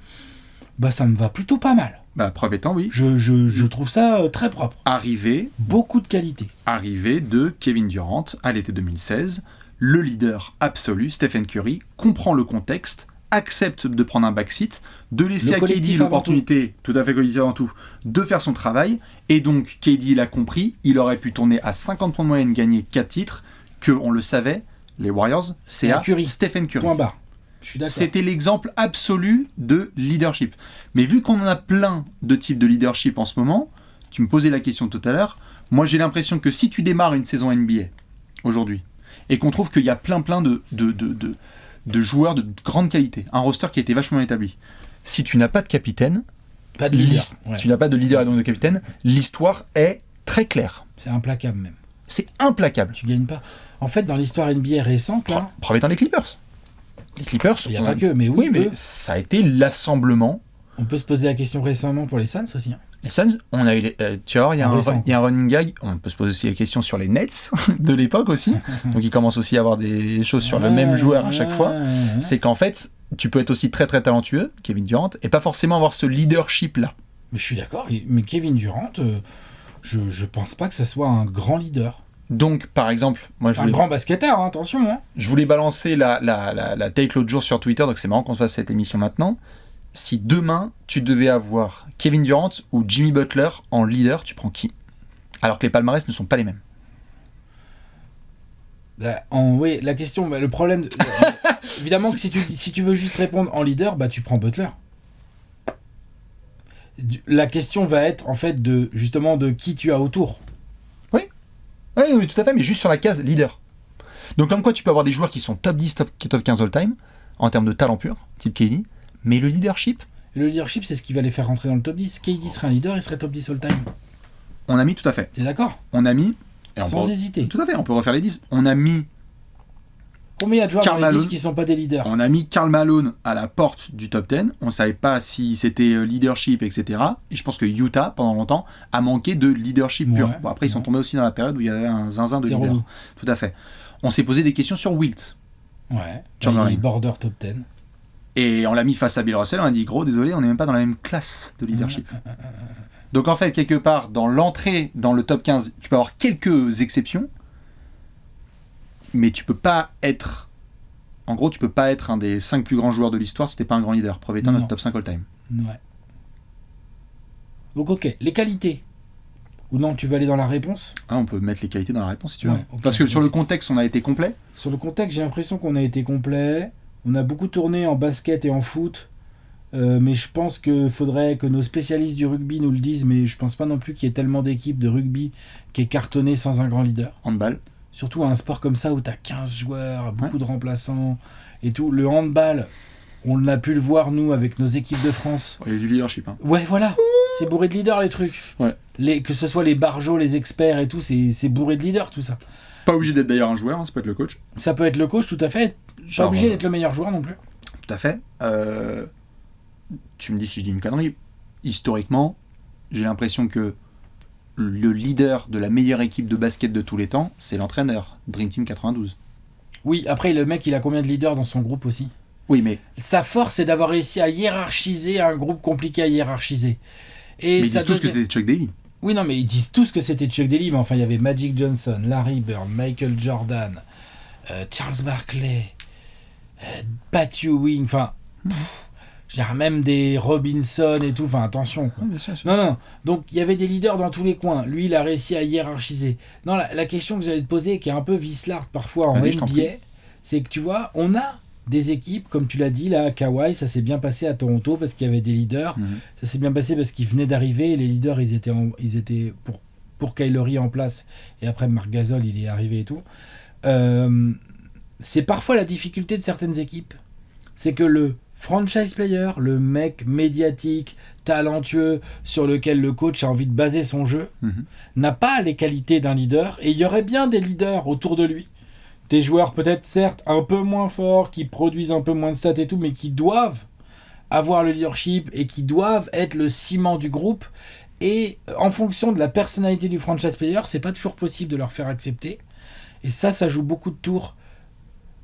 bah ça me va plutôt pas mal.
Bah, preuve étant, oui.
Je trouve ça très propre.
Arrivé
Beaucoup de qualités.
de Kevin Durant à l'été 2016, le leader absolu, Stephen Curry, comprend le contexte, accepte de prendre un backseat, de laisser à KD l'opportunité, tout à fait collectif avant tout, de faire son travail, et donc KD l'a compris, il aurait pu tourner à 50 points de moyenne, gagner 4 titres, que, on le savait, les Warriors, c'est à
Curry.
Stephen Curry.
Point barre. Je suis d'accord.
C'était l'exemple absolu de leadership. Mais vu qu'on en a plein de types de leadership en ce moment, tu me posais la question tout à l'heure, moi j'ai l'impression que si tu démarres une saison NBA aujourd'hui, et qu'on trouve qu'il y a plein de joueurs de grande qualité, un roster qui a été vachement établi,
Si tu n'as pas de capitaine,
Pas de leader. Ouais.
si tu n'as pas de leader et donc de capitaine, l'histoire est très claire.
C'est implacable même.
C'est implacable.
Tu gagnes pas. En fait, dans l'histoire NBA récente, là,
Preuve étant les Clippers. Les Clippers,
il n'y a pas que, mais oui,
mais
eux.
ça a été l'assemblement.
On peut se poser la question récemment pour les Suns aussi. Hein.
Les Suns, on a eu tu vois, il y a un running gag. On peut se poser aussi la question sur les Nets de l'époque aussi. Donc ils commencent aussi à avoir des choses sur le même joueur à chaque fois. C'est qu'en fait, tu peux être aussi très très talentueux, Kevin Durant, et pas forcément avoir ce leadership là.
Mais je suis d'accord. Mais Kevin Durant, je pense pas que ça soit un grand leader.
Donc par exemple, moi
Un grand basketteur, hein, attention. Hein.
je voulais balancer la take l'autre jour sur Twitter, donc c'est marrant qu'on fasse cette émission maintenant. Si demain, tu devais avoir Kevin Durant ou Jimmy Butler en leader, tu prends qui ? Alors que les palmarès ne sont pas les mêmes.
Oui, la question, le problème... évidemment que si tu veux juste répondre en leader, bah tu prends Butler. La question va être, en fait, justement de qui tu as autour.
Oui, tout à fait, mais juste sur la case leader. Donc comme quoi tu peux avoir des joueurs qui sont top 10, top 15 all-time, en termes de talent pur, type KD, mais le leadership...
Le leadership, c'est ce qui va les faire rentrer dans le top 10. KD serait un leader, il serait top 10 all-time.
on a mis tout à fait.
T'es d'accord ?
On a mis... et on
Sans
peut-
hésiter.
Tout à fait, on peut refaire les 10. On a mis
Combien il y a de joueurs
Karl
dans les 10
Malone.
qui sont pas des leaders ?
On a mis Karl Malone à la porte du top 10. On ne savait pas si c'était leadership, etc. Et je pense que Utah, pendant longtemps, a manqué de leadership pur.
Ouais,
Bon, après, ils sont tombés aussi dans la période où il y avait un zinzin de
C'était
leader.
relou.
Tout à fait. On s'est posé des questions sur Wilt.
Ouais.
Chamberlain.
Il est border top 10.
Et on l'a mis face à Bill Russell. On a dit, gros, désolé, on n'est même pas dans la même classe de leadership. Donc, en fait, quelque part, dans l'entrée dans le top 15, tu peux avoir quelques exceptions. Mais tu peux pas être... En gros, tu peux pas être un des 5 plus grands joueurs de l'histoire si t'es pas un grand leader. Preuve étant
Non.
notre top 5 all-time.
Ouais. Donc, ok. Les qualités. Ou non, tu veux aller dans la réponse ?
Ah, on peut mettre les qualités dans la réponse si tu veux.
Ouais, ok.
Parce que sur le contexte, on a été complet.
Sur le contexte, j'ai l'impression qu'on a été complet. On a beaucoup tourné en basket et en foot. Mais je pense qu'il faudrait que nos spécialistes du rugby nous le disent. Mais je pense pas non plus qu'il y ait tellement d'équipes de rugby qui est cartonné sans un grand leader.
Handball.
Surtout à un sport comme ça où tu as 15 joueurs, beaucoup de remplaçants et tout. Le handball, on a pu le voir nous avec nos équipes de France.
Il y a du leadership. Hein.
Ouais, voilà. C'est bourré de leaders les trucs.
Ouais.
Que ce soit les barjots, les experts et tout, c'est bourré de leaders tout ça.
Pas obligé d'être d'ailleurs un joueur, hein, ça peut être le coach.
Ça peut être le coach tout à fait. Pas
Genre,
obligé d'être le meilleur joueur non plus.
Tout à fait. Tu me dis si je dis une connerie. Historiquement, j'ai l'impression que le leader de la meilleure équipe de basket de tous les temps, c'est l'entraîneur. Dream Team 92.
Oui, après le mec il a combien de leaders dans son groupe aussi ?
Oui, mais
Sa force, c'est d'avoir réussi à hiérarchiser un groupe compliqué à hiérarchiser. Et
ils disent tous que c'était Chuck Daly.
Oui, non, mais ils disent tous que c'était Chuck Daly, mais enfin, il y avait Magic Johnson, Larry Bird, Michael Jordan, Charles Barkley, Pat Ewing, enfin, je dirais même des Robinson et tout, enfin, attention. Quoi.
Bien sûr.
Non. Donc, il y avait des leaders dans tous les coins. Lui, il a réussi à hiérarchiser. Non, la question que j'allais te poser, qui est un peu vicelard parfois en
Vas-y, je t'en prie.
NBA, c'est que tu vois, on a des équipes, comme tu l'as dit, là, Kawhi, ça s'est bien passé à Toronto parce qu'il y avait des leaders. Ça s'est bien passé parce qu'ils venaient d'arriver. Et les leaders, ils étaient pour Kyrie en place. Et après, Marc Gasol, il est arrivé et tout. C'est parfois la difficulté de certaines équipes. C'est que le franchise player, le mec médiatique, talentueux, sur lequel le coach a envie de baser son jeu, n'a pas les qualités d'un leader. Et il y aurait bien des leaders autour de lui. Des joueurs peut-être certes un peu moins forts, qui produisent un peu moins de stats et tout, mais qui doivent avoir le leadership et qui doivent être le ciment du groupe. Et en fonction de la personnalité du franchise player, c'est pas toujours possible de leur faire accepter. Et ça joue beaucoup de tours.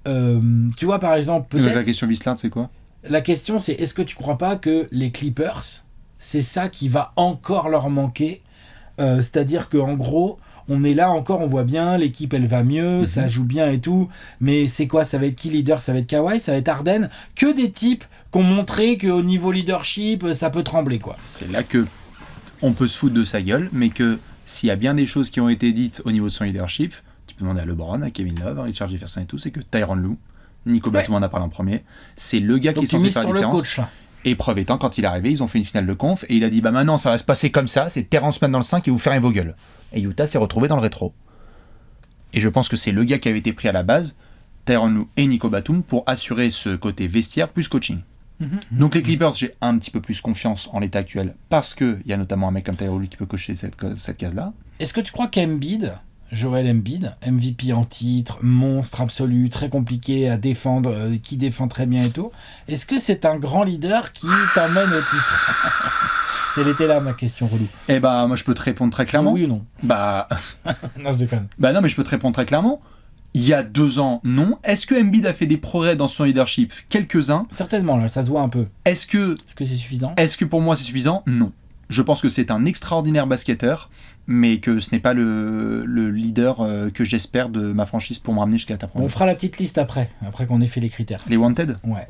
Tu vois, par exemple, peut-être...
La question Visland, c'est quoi ?
La question, c'est est-ce que tu crois pas que les Clippers, c'est ça qui va encore leur manquer ? C'est-à-dire qu'en gros... On est là encore, on voit bien, l'équipe elle va mieux, ça joue bien et tout. Mais c'est quoi ? Ça va être qui leader ? Ça va être Kawhi ? Ça va être Harden ? Que des types qui ont montré qu'au niveau leadership, ça peut trembler, quoi.
C'est là que on peut se foutre de sa gueule, mais que s'il y a bien des choses qui ont été dites au niveau de son leadership, tu peux demander à LeBron, à Kevin Love, à Richard Jefferson et tout, c'est que Tyronn Lue, Nico Batum en a parlé en premier, c'est le gars
Donc
qui est censé faire la
sur
différence.
le coach, là.
Et preuve étant, quand il est arrivé, ils ont fait une finale de conf et il a dit bah maintenant ça va se passer comme ça, c'est Terrence Mann dans le 5 et vous fermez vos gueules. Et Utah s'est retrouvé dans le rétro. Et je pense que c'est le gars qui avait été pris à la base, Tyronn Lue et Nico Batum, pour assurer ce côté vestiaire plus coaching. Donc les Clippers, j'ai un petit peu plus confiance en l'état actuel parce qu'il y a notamment un mec comme Tyronn Lue qui peut cocher cette case-là.
Est-ce que tu crois qu'Embiid, Joel Embiid, MVP en titre, monstre absolu, très compliqué à défendre, qui défend très bien et tout, est-ce que c'est un grand leader qui t'emmène au titre ? Elle était là ma question relou.
Eh bah moi je peux te répondre très clairement.
Oui ou non ?
Bah
Non, je déconne.
Bah non, mais je peux te répondre très clairement. Il y a 2 ans, non. Est-ce que Embiid a fait des progrès dans son leadership ? Quelques-uns.
Certainement, là, ça se voit un peu.
Est-ce que
c'est suffisant ?
Est-ce que pour moi c'est suffisant ? Non. Je pense que c'est un extraordinaire basketteur, mais que ce n'est pas le leader que j'espère de ma franchise pour me ramener jusqu'à ta première.
On fera la petite liste après qu'on ait fait les critères.
Les wanted ?
Ouais.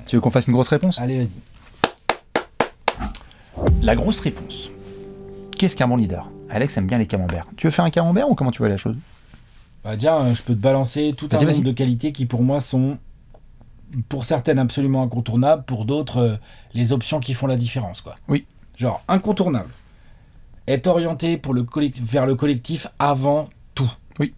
Tu veux qu'on fasse une grosse réponse ?
Allez, vas-y.
La grosse réponse. Qu'est-ce qu'un bon leader ? Alex aime bien les camemberts. Tu veux faire un camembert ou comment tu vois la chose ?
Bah déjà, je peux te balancer tout un nombre de qualités qui pour moi sont, pour certaines absolument incontournables, pour d'autres les options qui font la différence, quoi.
Oui.
Genre incontournable. Être orienté vers le collectif avant tout.
Oui.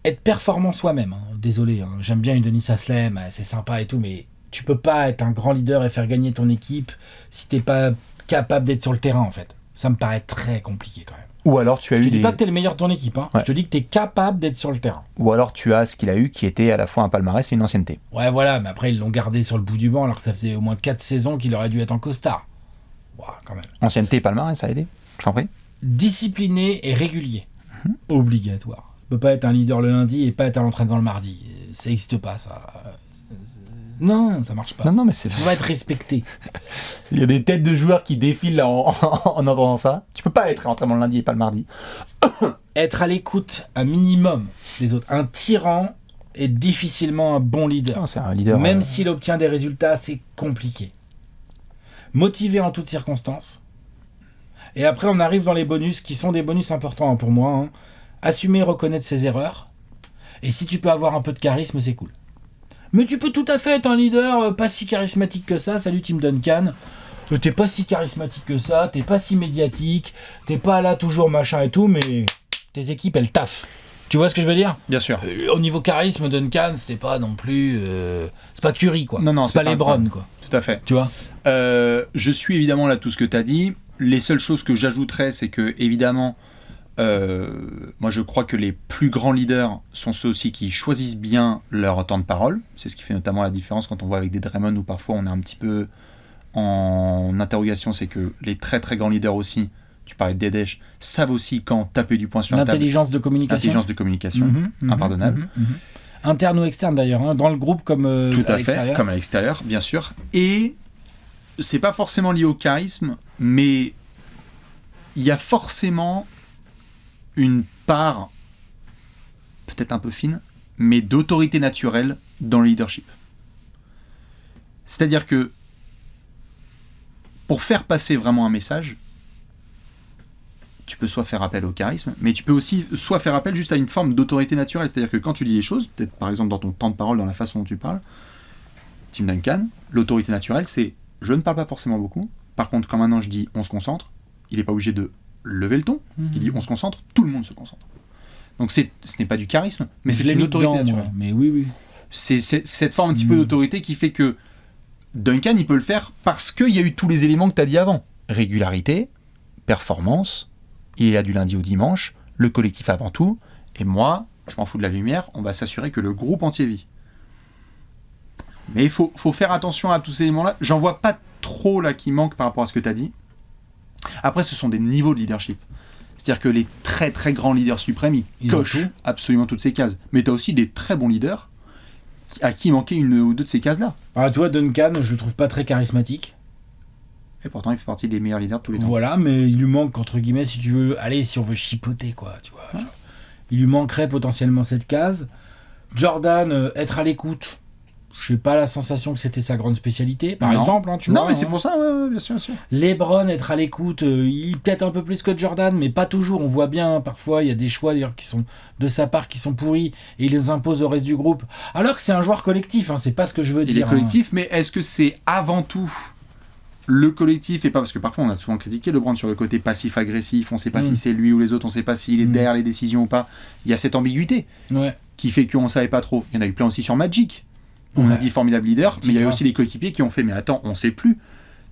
Être performant soi-même. Hein. Désolé, hein. J'aime bien une Denis Aslem, c'est sympa et tout, mais tu peux pas être un grand leader et faire gagner ton équipe si t'es pas capable d'être sur le terrain, en fait. Ça me paraît très compliqué quand même.
Ou alors tu as
je
eu
te dis pas que t'es le meilleur de ton équipe, hein. Ouais. Je te dis que t'es capable d'être sur le terrain.
Ou alors tu as ce qu'il a eu qui était à la fois un palmarès et une ancienneté.
Ouais, voilà, mais après ils l'ont gardé sur le bout du banc alors que ça faisait au moins 4 saisons qu'il aurait dû être en costard. Ouah, quand même.
Ancienneté et palmarès, ça a aidé. Je t'en prie.
Discipliné et régulier. Obligatoire. Tu peux pas être un leader le lundi et pas être à l'entraînement le mardi. Ça n'existe pas, ça. Non, ça marche pas.
Non, mais c'est...
Tu vas être respecté.
Il y a des têtes de joueurs qui défilent là, en entendant ça. Tu peux pas être à l'entraînement le lundi et pas le mardi.
Être à l'écoute un minimum des autres. Un tyran est difficilement un bon leader.
Non, c'est un leader.
Même s'il obtient des résultats, c'est compliqué. Motivé en toutes circonstances. Et après, on arrive dans les bonus qui sont des bonus importants pour moi. Hein. Assumer, reconnaître ses erreurs. Et si tu peux avoir un peu de charisme, c'est cool. Mais tu peux tout à fait être un leader pas si charismatique que ça. Salut Tim Duncan. T'es pas si charismatique que ça, t'es pas si médiatique, t'es pas là toujours machin et tout, mais tes équipes elles taffent. Tu vois ce que je veux dire ?
Bien sûr.
Au niveau charisme, Duncan, c'était pas non plus... c'est pas Curry, quoi.
Non,
c'est pas LeBron, quoi.
Tout à fait.
Tu vois ?
Je suis évidemment là tout ce que t'as dit. Les seules choses que j'ajouterais, c'est que, évidemment, moi je crois que les plus grands leaders sont ceux aussi qui choisissent bien leur temps de parole. C'est ce qui fait notamment la différence quand on voit avec des Draymond où parfois on est un petit peu en interrogation, c'est que les très très grands leaders aussi, tu parlais de Dedesh, savent aussi quand taper du poing sur la table.
L'intelligence de communication.
Impardonnable.
Interne ou externe d'ailleurs, hein, dans le groupe comme
Tout à
l'extérieur.
fait, comme à l'extérieur, bien sûr. Et c'est pas forcément lié au charisme, mais il y a forcément une part, peut-être un peu fine, mais d'autorité naturelle dans le leadership. C'est-à-dire que pour faire passer vraiment un message, tu peux soit faire appel au charisme, mais tu peux aussi soit faire appel juste à une forme d'autorité naturelle. C'est-à-dire que quand tu dis les choses, peut-être par exemple dans ton temps de parole, dans la façon dont tu parles, Tim Duncan, l'autorité naturelle, c'est je ne parle pas forcément beaucoup. Par contre, quand maintenant je dis on se concentre, il n'est pas obligé de lever le ton. Il dit on se concentre, tout le monde se concentre. Donc ce n'est pas du charisme, mais c'est une autorité naturelle.
Moi. Mais oui.
C'est cette forme un petit peu d'autorité qui fait que Duncan, il peut le faire parce qu'il y a eu tous les éléments que tu as dit avant. Régularité, performance, il est là du lundi au dimanche, le collectif avant tout, et moi, je m'en fous de la lumière, on va s'assurer que le groupe entier vit. Mais il faut faire attention à tous ces éléments-là. J'en vois pas trop là qui manquent par rapport à ce que tu as dit. Après, ce sont des niveaux de leadership. C'est-à-dire que les très très grands leaders suprêmes, ils cochent absolument toutes ces cases. Mais tu as aussi des très bons leaders à qui il manquait une ou deux de ces cases-là.
Ah, toi, Duncan, je le trouve pas très charismatique.
Et pourtant, il fait partie des meilleurs leaders de tous les temps.
Voilà, mais il lui manque, entre guillemets, si tu veux... Allez, si on veut chipoter, quoi, tu vois. Genre, il lui manquerait potentiellement cette case. Jordan, être à l'écoute... Je n'ai pas la sensation que c'était sa grande spécialité, par exemple. Hein, tu vois,
mais c'est pour ça, ouais, bien sûr, bien sûr.
LeBron, être à l'écoute, il peut-être un peu plus que Jordan, mais pas toujours. On voit bien, parfois, il y a des choix d'ailleurs qui sont de sa part qui sont pourris et il les impose au reste du groupe. Alors que c'est un joueur collectif, hein, c'est pas ce que je veux dire.
Il est collectif, mais est-ce que c'est avant tout le collectif et pas parce que parfois on a souvent critiqué LeBron sur le côté passif-agressif, on sait pas si c'est lui ou les autres, on sait pas s'il est derrière les décisions ou pas. Il y a cette ambiguïté qui fait qu'on savait pas trop. Il y en a eu plein aussi sur Magic. On a dit formidable leader, mais il y a eu aussi des coéquipiers qui ont fait mais attends, on sait plus.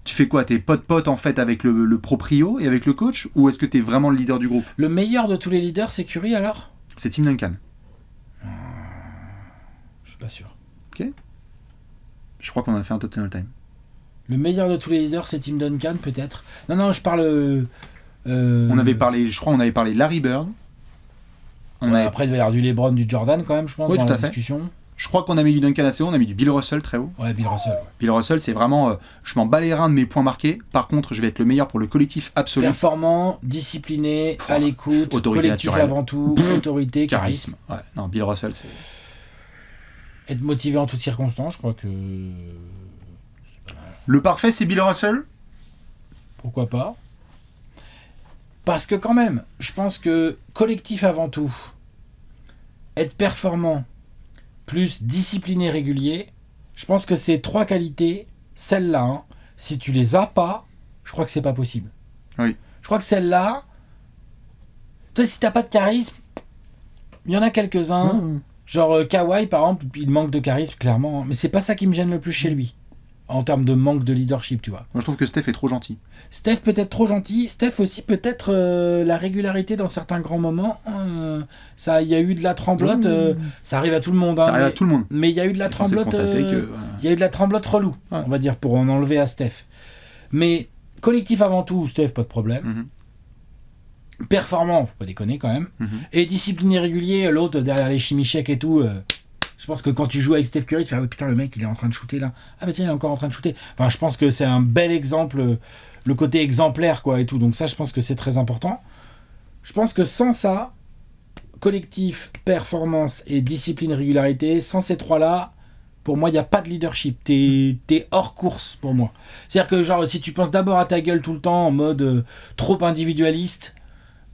Tu fais quoi? T'es pote en fait avec le proprio et avec le coach, ou est-ce que t'es vraiment le leader du groupe?
Le meilleur de tous les leaders, c'est Curry alors?
C'est Tim Duncan.
Je suis pas sûr.
Ok. Je crois qu'on a fait un top 10 all-time.
Le meilleur de tous les leaders, c'est Tim Duncan peut-être? Non, je parle...
On avait parlé Larry Bird.
Après, il va y avoir du LeBron, du Jordan quand même, je pense, dans la discussion.
Je crois qu'on a mis du Duncan assez haut, on a mis du Bill Russell très haut.
Ouais, Bill Russell. Ouais.
Bill Russell, c'est vraiment... je m'en bats les reins de mes points marqués. Par contre, je vais être le meilleur pour le collectif absolu.
Performant, discipliné, à l'écoute, collectif naturelle. Avant tout, autorité, charisme.
Ouais, non, Bill Russell, c'est...
Être motivé en toutes circonstances, je crois que...
Le parfait, c'est Bill Russell?
Pourquoi pas? Parce que quand même, je pense que collectif avant tout, être performant, plus discipliné, régulier, je pense que ces trois qualités, celles-là, hein, si tu les as pas, je crois que c'est pas possible.
Oui.
Je crois que celles-là, toi, si t'as pas de charisme, il y en a quelques-uns, genre Kawhi par exemple, il manque de charisme clairement, mais c'est pas ça qui me gêne le plus chez lui, en termes de manque de leadership, tu vois.
Moi je trouve que Steph est trop gentil.
Steph peut-être trop gentil, Steph aussi peut-être la régularité dans certains grands moments, ça, il y a eu de la tremblote, ça arrive à tout le monde.
Ça arrive à tout le monde.
Mais il y a eu de la tremblote, il y a eu de la tremblote relou, on va dire, pour en enlever à Steph. Mais collectif avant tout, Steph, pas de problème. Performant, faut pas déconner quand même. Et discipliné régulier, l'autre derrière les chimichèques et tout... Je pense que quand tu joues avec Steph Curry, tu fais oh, putain, le mec il est en train de shooter là. Ah bah tiens, il est encore en train de shooter. Enfin, je pense que c'est un bel exemple, le côté exemplaire quoi et tout. Donc ça, je pense que c'est très important. Je pense que sans ça, collectif, performance et discipline, régularité, sans ces trois-là, pour moi, il n'y a pas de leadership. T'es hors course pour moi. C'est-à-dire que genre, si tu penses d'abord à ta gueule tout le temps en mode trop individualiste,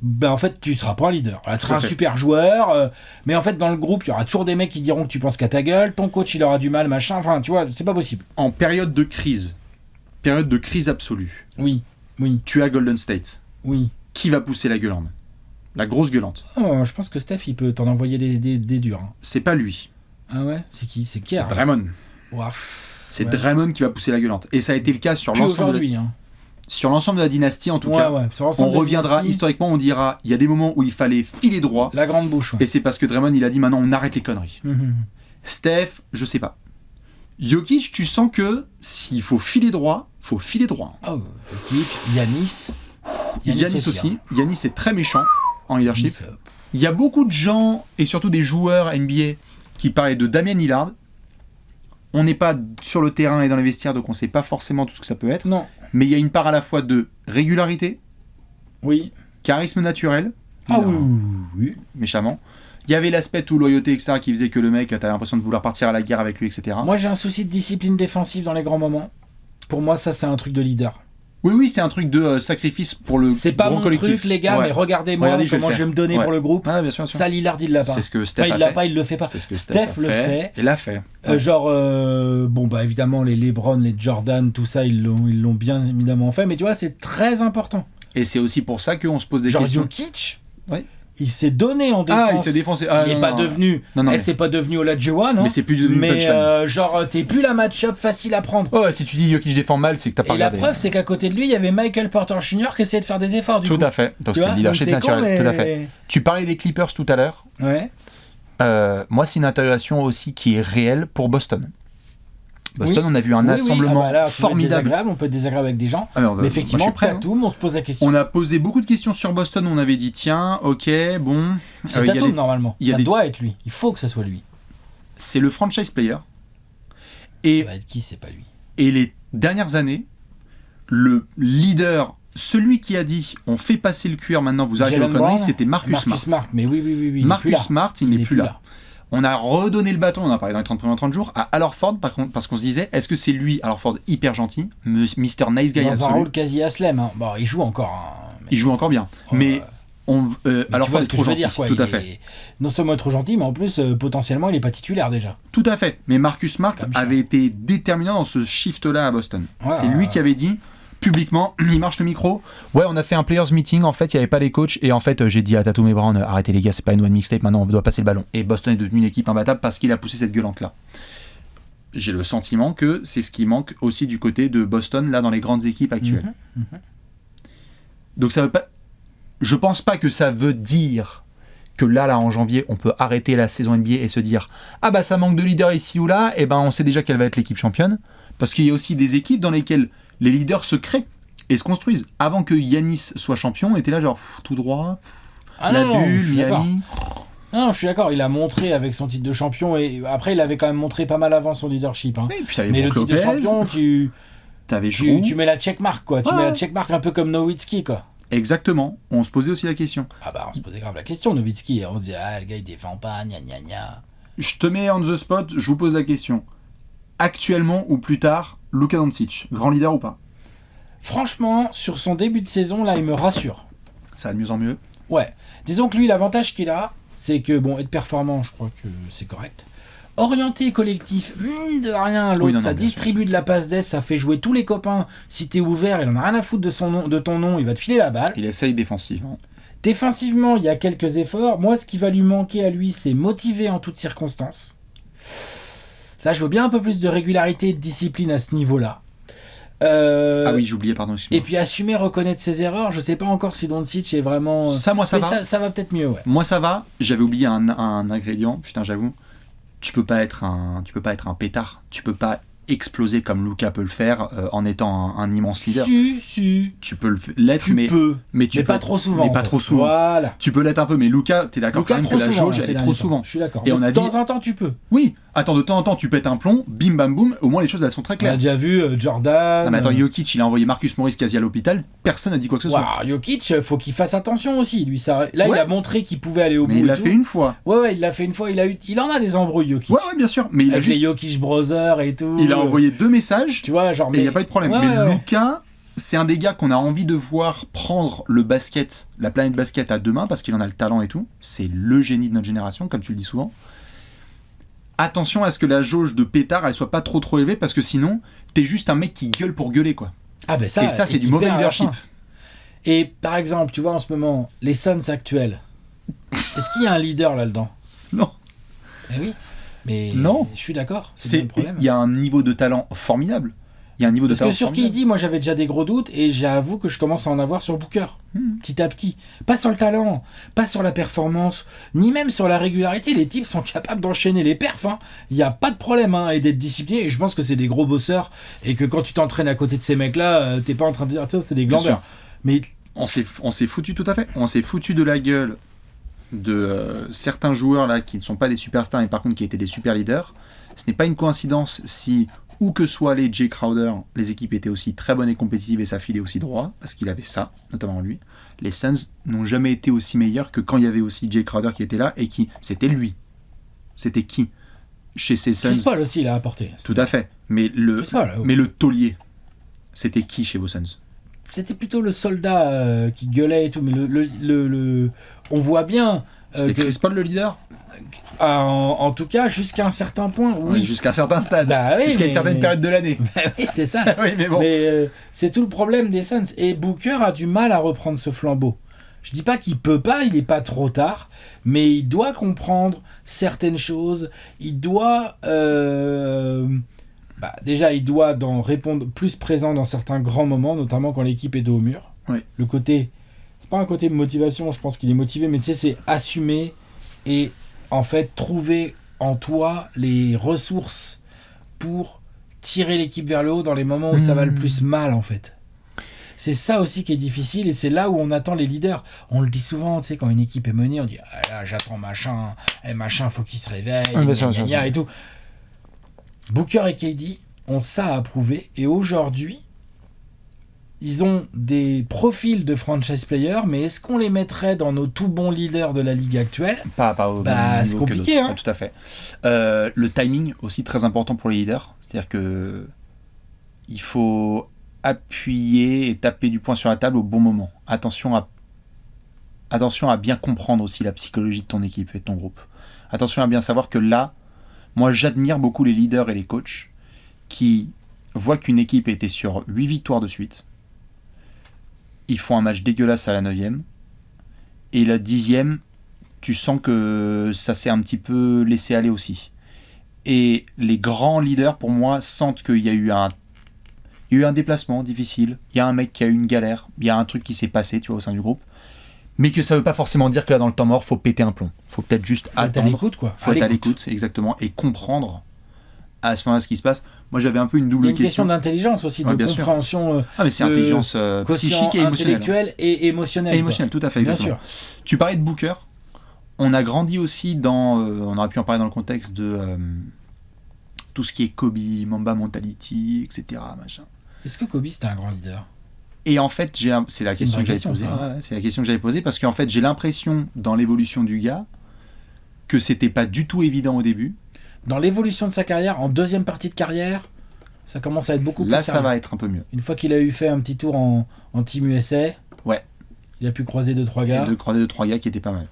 ben en fait tu seras pas un leader. Tu seras un super joueur, mais en fait dans le groupe il y aura toujours des mecs qui diront que tu penses qu'à ta gueule, ton coach il aura du mal, machin, enfin tu vois, c'est pas possible.
En période de crise absolue,
oui,
tu as Golden State, qui va pousser la gueulante, la grosse gueulante?
Je pense que Steph il peut t'en envoyer des durs. Hein.
C'est pas lui.
Ah ouais? C'est qui? C'est
Draymond. C'est Draymond qui va pousser la gueulante, et ça a été le cas sur l'ensemble sur l'ensemble de la dynastie, en tout cas, on reviendra historiquement, on dira il y a des moments où il fallait filer droit.
La grande bouche.
Et c'est parce que Draymond, il a dit maintenant on arrête les conneries. Steph, je sais pas. Jokic, tu sens que s'il faut filer droit, faut filer droit.
Oh, Jokic, Giannis aussi.
Giannis est très méchant en leadership. Il y a beaucoup de gens, et surtout des joueurs NBA, qui parlait de Damian Lillard. On n'est pas sur le terrain et dans les vestiaires, donc on ne sait pas forcément tout ce que ça peut être.
Non.
Mais il y a une part à la fois de régularité,
Oui.
charisme naturel,
Ah oui.
méchamment. Il y avait l'aspect tout loyauté, etc., qui faisait que le mec, t'avais l'impression de vouloir partir à la guerre avec lui, etc.
Moi, j'ai un souci de discipline défensive dans les grands moments. Pour moi, ça, c'est un truc de leader.
Oui, c'est un truc de sacrifice pour le
C'est pas
gros
mon
collectif.
truc, les gars,
Ouais.
mais regardez-moi
Regardez,
comment je vais me donner pour le groupe.
Ah, bien sûr.
Ça, Lillard, il l'a pas.
C'est ce que Steph
Enfin,
a
il l'a
fait.
pas, il le fait pas.
C'est ce que
Steph
a
le fait.
Et l'a fait.
Bon, bah évidemment, les LeBron, les Jordan, tout ça, ils l'ont bien évidemment fait. Mais tu vois, c'est très important.
Et c'est aussi pour ça qu'on se pose des
Genre
questions.
Jokic,
Oui.
il s'est donné en défense.
Ah, il s'est défoncé. Ah,
il n'est
non,
pas
non.
devenu.
Non, mais-
c'est pas devenu Olajuwon, non.
Mais c'est plus devenu
Mais
punchline.
genre, t'es plus la match-up facile à prendre.
Oh,
Ouais, si tu dis Jokic défend mal, c'est que t'as pas
Et la
regardé.
preuve, c'est qu'à côté de lui, il y avait Michael Porter Jr. qui essayait de faire des efforts. Du
Tout
coup.
à fait. Donc
Tu
c'est
vois,
le leadership
donc c'est con,
naturel.
mais-
Tout à fait. Tu parlais des Clippers tout à l'heure.
Ouais.
Moi, c'est une intégration aussi qui est réelle pour Boston. Boston,
Oui.
on a vu un
Oui,
assemblement
oui. Ah bah là, tu peux être
formidable.
désagréable, on peut être désagréable avec des gens.
Ah, mais on va-
Mais effectivement,
moi, je suis prêt, hein.
Tatum, on se pose la question.
On a posé beaucoup de questions sur Boston. On avait dit tiens, ok, bon.
C'est
il y a
Tatum
des-
normalement.
il y a
Ça
des-
doit être lui. Il faut que ça soit lui.
C'est le franchise player.
Ça
Et,
va être qui, c'est pas lui.
et les dernières années, le leader, celui qui a dit on fait passer le cuir maintenant, vous arrêtez vos
Jalen
conneries,
Brown,
c'était Marcus Smart.
Mais oui. il est plus là.
Marcus Smart, il n'est plus là. On a redonné le bâton, on en a parlé dans les 30 jours, à Al Horford, parce qu'on se disait, est-ce que c'est lui, Al Horford, hyper gentil, Mr. Nice Guy
Dans un
absolu,
rôle quasi Aslem. Hein. Bon, il joue encore. Hein, mais-
il joue encore bien, mais
mais
Al
tu vois
Horford
ce
est
que
trop
je veux
gentil,
dire, quoi.
tout à
Il
fait.
est non seulement trop gentil, mais en plus, potentiellement, il est pas titulaire déjà.
Tout à fait, mais Marcus Smart
C'est comme ça.
avait été déterminant dans ce shift-là à Boston.
Ouais,
c'est
ouais,
lui
ouais.
qui avait dit, publiquement, il marche le micro,
Ouais, on a fait un players meeting. En fait, il n'y avait pas les coachs. Et en fait, j'ai dit à Tatum et Brown, arrêtez les gars, c'est pas une one mixtape. Maintenant, on doit passer le ballon. Et Boston est devenu une équipe imbattable parce qu'il a poussé cette gueulante-là. J'ai le sentiment que c'est ce qui manque aussi du côté de Boston, là, dans les grandes équipes actuelles. Donc ça veut pas... Je pense pas que ça veut dire que là, en janvier, on peut arrêter la saison NBA et se dire « Ah bah ça manque de leader ici ou là, et ben on sait déjà quelle va être l'équipe championne. » Parce qu'il y a aussi des équipes dans lesquelles les leaders se créent et se construisent. Avant que Giannis soit champion, on était là genre tout droit, la bulle,
je suis d'accord.
Miami...
Non, je suis d'accord. Il a montré avec son titre de champion et après, il avait quand même montré pas mal avant son leadership. Hein.
Oui, puis t'avais
Mais le
Brook
titre de
Lopez,
champion,
t'avais Jrue.
tu mets la checkmark, quoi. Tu
Ouais.
mets la checkmark un peu comme Nowitzki, quoi.
Exactement, on se posait aussi la question.
Ah bah, on se posait grave la question, Nowitzki. On se disait, ah, le gars, il défend pas, gna gna gna.
Je te mets on the spot, je vous pose la question. Actuellement ou plus tard, Luka Doncic, grand leader ou pas?
Franchement, sur son début de saison, là, il me rassure.
Ça va de mieux en mieux.
Ouais. Disons que lui, l'avantage qu'il a, c'est que, bon, être performant, je crois que c'est correct. Orienté collectif, mine de rien, l'autre,
Oui, non,
ça
bien
distribue de la passe d'aise, ça fait jouer tous les copains. Si t'es ouvert, il en a rien à foutre de ton nom, il va te filer la balle.
Il essaye défensivement.
Défensivement, il y a quelques efforts. Moi, ce qui va lui manquer à lui, c'est motiver en toutes circonstances. Ça, je veux bien un peu plus de régularité et de discipline à ce niveau-là.
Ah oui, j'oubliais, pardon, excuse-moi.
Et puis assumer, reconnaître ses erreurs. Je sais pas encore si Doncic est vraiment...
Ça, moi, ça
Mais
va.
ça va peut-être mieux, ouais.
Moi, ça va. J'avais oublié un ingrédient. Putain, j'avoue. Tu peux pas être un pétard. Tu peux pas exploser comme Luka peut le faire en étant un immense leader.
Si.
Tu peux l'être,
Tu
mais
peux.
mais tu
Mais
peux,
pas trop souvent.
Mais
en
pas
fait.
trop souvent.
Voilà.
Tu peux l'être un peu, mais Luka, t'es d'accord quand
Lucas,
même
trop
que la
souvent,
jauge,
ces
elle est
derniers
trop
temps.
souvent.
Je suis d'accord.
Et
Mais
on a
de
dit-
temps en temps, tu peux.
Oui. Attends, de temps en temps, tu pètes un plomb, bim bam boum. Au moins les choses elles sont très
On a
claires.
déjà vu Jordan.
Non, mais attends, Jokic, il a envoyé Marcus Morris quasi à l'hôpital. Personne n'a dit quoi que ce soit.
Waouh, Jokic, faut qu'il fasse attention aussi. Lui, ça... Là, il
Ouais.
a montré qu'il pouvait aller au bout.
Mais il
et
l'a
tout.
fait une fois.
Ouais, il l'a fait une fois. Il en a des embrouilles, Jokic.
Ouais, bien sûr. Mais il a
Avec les
juste.
Jokic Brothers et tout.
Il a envoyé 2 messages.
Tu vois, genre.
Et il n'y a pas eu de problème.
Ouais,
mais
ouais.
Luka, c'est un des gars qu'on a envie de voir prendre le basket, la planète basket à deux mains, parce qu'il en a le talent et tout. C'est le génie de notre génération, comme tu le dis souvent. Attention à ce que la jauge de pétard, elle soit pas trop élevée, parce que sinon, t'es juste un mec qui gueule pour gueuler, quoi.
Ah, ben ça.
et ça, c'est du
qui
mauvais
perd à la
leadership.
fin. Et par exemple, tu vois, en ce moment, les Suns actuels. Est-ce qu'il y a un leader là-dedans?
Non.
Eh oui. Mais
Non.
je suis d'accord. C'est le même problème.
Il y a un niveau de talent formidable. Il y a un niveau de
Parce que
talent
sur
formidable.
KD, moi j'avais déjà des gros doutes et j'avoue que je commence à en avoir sur Booker. Petit à petit. Pas sur le talent, pas sur la performance, ni même sur la régularité. Les types sont capables d'enchaîner les perfs. Il n'y a pas de problème et d'être disciplinés. Et je pense que c'est des gros bosseurs et que quand tu t'entraînes à côté de ces mecs-là, t'es pas en train de dire tiens, c'est des
Bien
glandeurs.
sûr.
Mais
On s'est foutu tout à fait. On s'est foutu de la gueule de certains joueurs là qui ne sont pas des superstars mais par contre qui étaient des super leaders, ce n'est pas une coïncidence si, où que soient les Jay Crowder, les équipes étaient aussi très bonnes et compétitives et ça filait aussi droit, parce qu'il avait ça, notamment lui. Les Suns n'ont jamais été aussi meilleurs que quand il y avait aussi Jay Crowder qui était là et qui, c'était lui. C'était qui chez ces Suns?
Chris Paul aussi, il a apporté.
Tout à fait. Mais le taulier, c'était qui chez vos Suns?
C'était plutôt le soldat qui gueulait et tout, mais on voit bien.
C'était Chris Paul le leader?
En tout cas, jusqu'à un certain point, oui.
Jusqu'à un certain stade.
Bah oui,
jusqu'à une certaine période de l'année.
Oui, c'est ça.
Oui, mais bon.
Mais c'est tout le problème des Suns. Et Booker a du mal à reprendre ce flambeau. Je dis pas qu'il peut pas, il est pas trop tard, mais il doit comprendre certaines choses. Il doit... déjà, il doit répondre plus présent dans certains grands moments, notamment quand l'équipe est dos au mur.
Oui.
Le côté... C'est pas un côté de motivation, je pense qu'il est motivé, mais tu sais, c'est assumer et en fait trouver en toi les ressources pour tirer l'équipe vers le haut dans les moments où ça va le plus mal en fait. C'est ça aussi qui est difficile et c'est là où on attend les leaders. On le dit souvent, tu sais, quand une équipe est menée, on dit ah là, j'attends machin, machin faut qu'il se réveille, et tout. Booker et KD ont ça à prouver et aujourd'hui ils ont des profils de franchise players, mais est-ce qu'on les mettrait dans nos tout bons leaders de la ligue actuelle?
Pas au même
c'est compliqué. Hein.
Tout à fait. Le timing aussi très important pour les leaders. C'est-à-dire que il faut appuyer et taper du poing sur la table au bon moment. Attention à bien comprendre aussi la psychologie de ton équipe et de ton groupe. Attention à bien savoir que là, moi j'admire beaucoup les leaders et les coachs qui voient qu'une équipe était sur 8 victoires de suite. Ils font un match dégueulasse à la 9e. Et la 10e, tu sens que ça s'est un petit peu laissé aller aussi. Et les grands leaders, pour moi, sentent qu'il y a eu un déplacement difficile. Il y a un mec qui a eu une galère. Il y a un truc qui s'est passé, tu vois, au sein du groupe. Mais que ça veut pas forcément dire que là, dans le temps mort, faut péter un plomb. Faut peut-être juste attendre.
Faut être à l'écoute, quoi.
Faut être à l'écoute, exactement. Et comprendre à ce moment-là ce qui se passe. Moi j'avais un peu une double question.
Il y a une question d'intelligence aussi, de compréhension.
Mais c'est intelligence psychique et émotionnelle.
Intellectuelle et émotionnelle.
Et émotionnelle, tout à fait, exactement. Bien sûr. Tu parlais de Booker. On a grandi aussi dans... on aurait pu en parler dans le contexte de tout ce qui est Kobe, Mamba Mentality, etc. Machin.
Est-ce que Kobe c'était un grand leader?
Et en fait, c'est la question que j'avais posée. C'est la question que j'avais posée parce qu'en fait, j'ai l'impression dans l'évolution du gars que c'était pas du tout évident au début.
Dans l'évolution de sa carrière, en deuxième partie de carrière, ça commence à être beaucoup plus
là,
sérieux.
Ça va être un peu mieux.
Une fois qu'il a fait un petit tour en Team USA,
ouais.
Il a pu croiser 2-3 gars.
Croiser 2-3 gars qui étaient pas mal.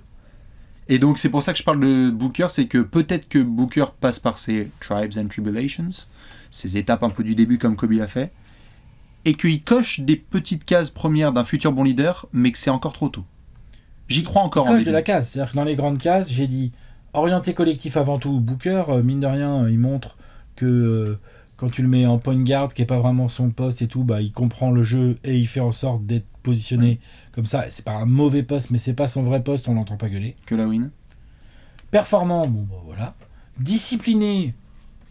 Et donc, c'est pour ça que je parle de Booker, c'est que peut-être que Booker passe par ses tribes and tribulations, ces étapes un peu du début comme Kobe l'a fait, et qu'il coche des petites cases premières d'un futur bon leader, mais que c'est encore trop tôt. J'y crois encore.
Coche de la case, c'est-à-dire que dans les grandes cases, j'ai dit orienté collectif avant tout. Booker, mine de rien, il montre que quand tu le mets en point guard, qui n'est pas vraiment son poste et tout, bah, il comprend le jeu et il fait en sorte d'être positionné comme ça. C'est pas un mauvais poste, mais c'est pas son vrai poste, on l'entend pas gueuler.
Que la win.
Performant, bon bah voilà. Discipliné,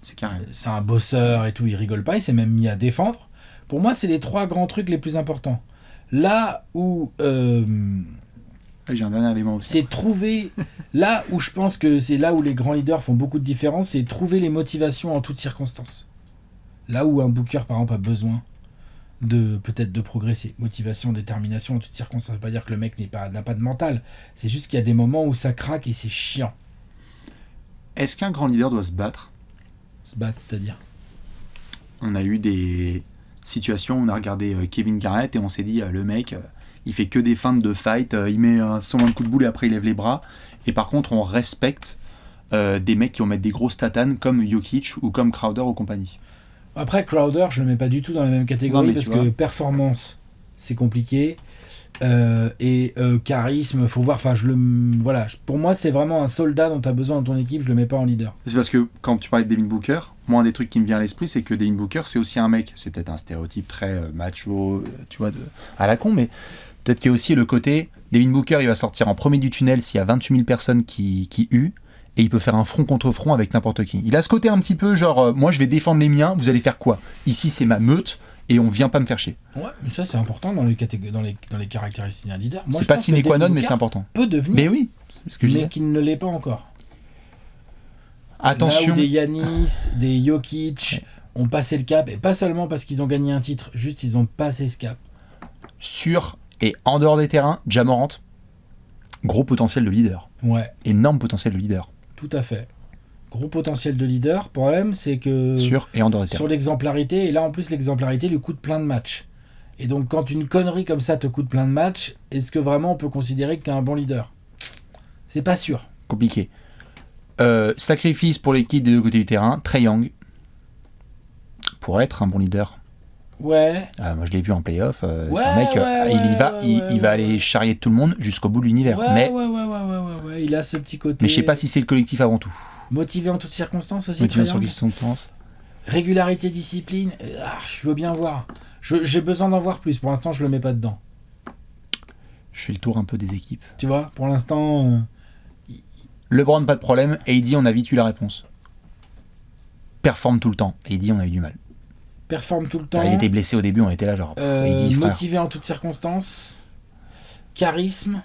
c'est carré.
C'est un bosseur et tout, il rigole pas, il s'est même mis à défendre. Pour moi, c'est les 3 grands trucs les plus importants. Là où...
j'ai un dernier élément aussi.
C'est trouver... là où je pense que c'est là où les grands leaders font beaucoup de différence, c'est trouver les motivations en toutes circonstances. Là où un Booker, par exemple, a besoin peut-être de progresser. Motivation, détermination en toutes circonstances. Ça veut pas dire que le mec n'a pas de mental. C'est juste qu'il y a des moments où ça craque et c'est chiant.
Est-ce qu'un grand leader doit se battre ?
Se battre, c'est-à-dire ?
On a eu des situations où on a regardé Kevin Garnett et on s'est dit le mec il fait que des feintes de fight, il met souvent un coup de boule et après il lève les bras, et par contre on respecte des mecs qui vont mettre des grosses tatanes comme Jokic ou comme Crowder ou compagnie.
Après Crowder je le mets pas du tout dans la même catégorie parce que performance c'est compliqué et charisme faut voir, enfin voilà, pour moi c'est vraiment un soldat dont tu as besoin dans ton équipe, je le mets pas en leader.
C'est parce que quand tu parlais de Devin Booker, moi un des trucs qui me vient à l'esprit c'est que Devin Booker c'est aussi un mec, c'est peut-être un stéréotype très macho, tu vois, à la con, mais peut-être qu'il y a aussi le côté Devin Booker il va sortir en premier du tunnel s'il y a 28 000 personnes qui huent, et il peut faire un front contre front avec n'importe qui. Il a ce côté un petit peu genre moi je vais défendre les miens, vous allez faire quoi ? Ici c'est ma meute et on vient pas me faire chier.
Ouais, mais ça c'est important dans les caractéristiques d'un leader. Moi,
c'est pas sine qua non, mais c'est important.
Peut devenir.
Mais oui,
C'est ce que je disais.
Mais qu'il ne l'est pas encore.
Attention.
Là où des Yanis, des Jokic ont passé le cap, et pas seulement parce qu'ils ont gagné un titre, juste ils ont passé ce cap.
Sur et en dehors des terrains, Ja Morant, gros potentiel de leader.
Ouais.
Énorme potentiel de leader.
Tout à fait. Gros potentiel de leader. Problème, c'est que
Sur et en dehors des terrains.
sur l'exemplarité, et là en plus l'exemplarité lui coûte plein de matchs. Et donc quand une connerie comme ça te coûte plein de matchs, est-ce que vraiment on peut considérer que tu es un bon leader ? C'est pas sûr.
Compliqué. Sacrifice pour l'équipe des deux côtés du terrain. Trae Young pourrait être un bon leader.
Ouais.
Moi je l'ai vu en playoff. C'est
Ouais,
un mec,
ouais,
il va aller charrier tout le monde jusqu'au bout de l'univers.
Ouais,
mais
il a ce petit côté.
je sais pas si c'est le collectif avant tout.
Motivé en toutes circonstances aussi.
Motivé
Trae
sur
Young.
question de sens.
Régularité, discipline. Je veux bien voir. J'ai besoin d'en voir plus. Pour l'instant, je le mets pas dedans.
Je fais le tour un peu des équipes.
Tu vois, pour l'instant.
LeBron, pas de problème. AD, on a vite eu la réponse. Performe tout le temps. AD, on a eu du mal.
Performe tout le temps.
Il était blessé au début, on était là genre. AD, frère.
Motivé en toutes circonstances. Charisme.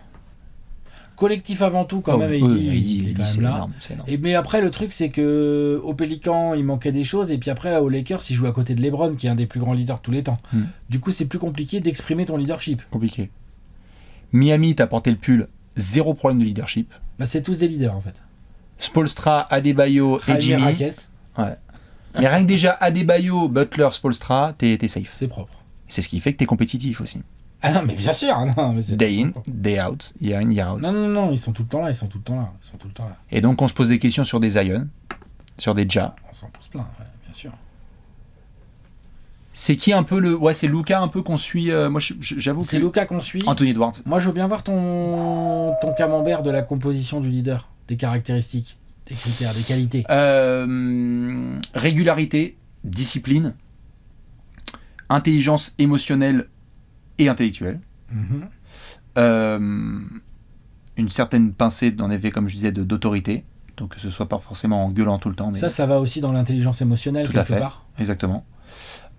Collectif avant tout, quand même. AD, il est quand
c'est
même là.
énorme, c'est énorme.
Mais après, le truc, c'est que au Pélican, il manquait des choses. Et puis après, aux Lakers, il joue à côté de LeBron, qui est un des plus grands leaders de tous les temps. Du coup, c'est plus compliqué d'exprimer ton leadership.
Compliqué. Miami, t'as porté le pull. Zéro problème de leadership.
Bah, c'est tous des leaders, en fait.
Spoelstra, Adebayo et
Jaime
Jimmy.
Jaquez,
Ouais. Mais rien que déjà Adebayo, Butler, Spoelstra, t'es safe.
c'est propre.
C'est ce qui fait que t'es compétitif aussi.
Ah non, mais bien sûr. Non, mais c'est
Day in, day out, year in, year out.
Non, ils sont tout le temps là.
Et donc on se pose des questions sur des Zion, sur des Ja.
On s'en pose plein, ouais, bien sûr.
C'est qui un peu le... Ouais, c'est Luka un peu qu'on suit... moi, j'avoue que...
C'est Luka qu'on suit.
Anthony Edwards.
Moi, je veux bien voir ton camembert de la composition du leader, des caractéristiques, des critères, des qualités.
Régularité, discipline, intelligence émotionnelle et intellectuelle. Une certaine pincée, en effet, comme je disais, d'autorité. Donc que ce soit pas forcément en gueulant tout le temps. Mais...
Ça va aussi dans l'intelligence émotionnelle,
tout à
quelque
fait,
part.
exactement.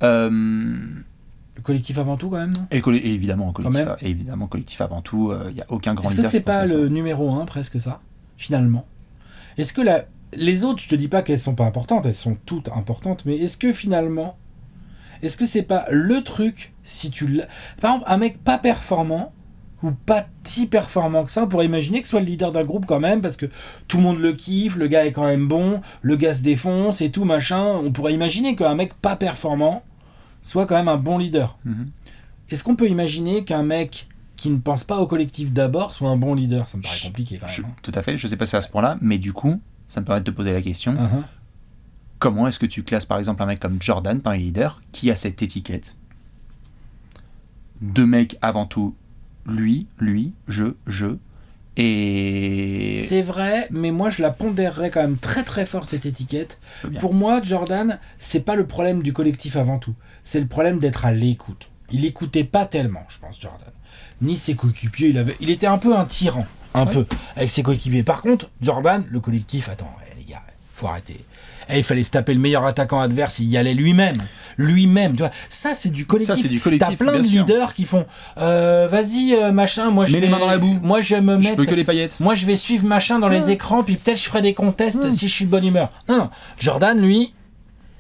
Le collectif avant tout, quand même, non ?
Et évidemment, collectif avant tout, il n'y a aucun grand
Est-ce
leader.
que c'est pas le numéro 1, presque ça, finalement ? Est-ce que les autres, je te dis pas qu'elles sont pas importantes, elles sont toutes importantes, mais est-ce que finalement, est-ce que c'est pas le truc, si tu par exemple, un mec pas performant, ou pas si performant que ça, on pourrait imaginer que ce soit le leader d'un groupe quand même, parce que tout le monde le kiffe, le gars est quand même bon, le gars se défonce et tout, machin, on pourrait imaginer qu'un mec pas performant soit quand même un bon leader. Est-ce qu'on peut imaginer qu'un mec qui ne pense pas au collectif d'abord soit un bon leader ? Ça me paraît compliqué quand même.
Tout à fait, je sais pas si c'est à ce point-là, mais du coup, ça me permet de te poser la question. Comment est-ce que tu classes par exemple un mec comme Jordan parmi les leaders qui a cette étiquette de mec avant tout lui, je, et...
C'est vrai, mais moi je la pondérerais quand même très très fort cette étiquette. Pour moi, Jordan, c'est pas le problème du collectif avant tout, c'est le problème d'être à l'écoute. Il écoutait pas tellement, je pense, Jordan. Ni ses coéquipiers, il était un peu un tyran, peu, avec ses coéquipiers. Par contre, Jordan, le collectif, attends, les gars, faut arrêter. Il fallait se taper le meilleur attaquant adverse, il y allait lui-même, tu vois. Ça, c'est du collectif. T'as plein de leaders qui font vas-y, machin, moi je
mets les mains dans la boue.
Moi je vais me mettre.
Je veux que les paillettes.
Moi je vais suivre machin dans les écrans, puis peut-être je ferai des contests si je suis de bonne humeur. Non. Jordan, lui,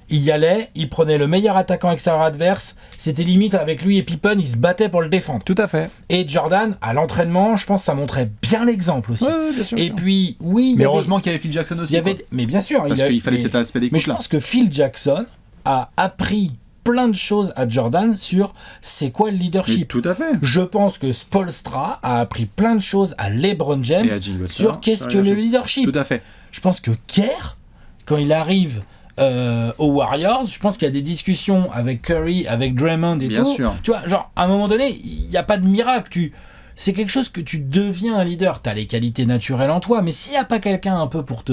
il y allait, il prenait le meilleur attaquant extérieur adverse, c'était limite avec lui et Pippen, il se battait pour le défendre.
Tout à fait.
Et Jordan, à l'entraînement, je pense que ça montrait bien l'exemple aussi.
Ouais, bien sûr.
Et puis, oui.
Mais heureusement qu'il y avait Phil Jackson aussi.
Mais bien sûr.
Parce qu'il fallait cet aspect d'écoute.
Mais je pense que Phil Jackson a appris plein de choses à Jordan sur c'est quoi le leadership.
Mais tout à fait.
Je pense que Spoelstra a appris plein de choses à LeBron James sur qu'est-ce que le leadership.
Tout à fait.
Je pense que Kerr, quand il arrive aux Warriors, je pense qu'il y a des discussions avec Curry, avec Draymond et
bien
tout.
Sûr.
Tu vois, genre à un moment donné, il n'y a pas de miracle. C'est quelque chose que tu deviens un leader. Tu as les qualités naturelles en toi, mais s'il n'y a pas quelqu'un un peu pour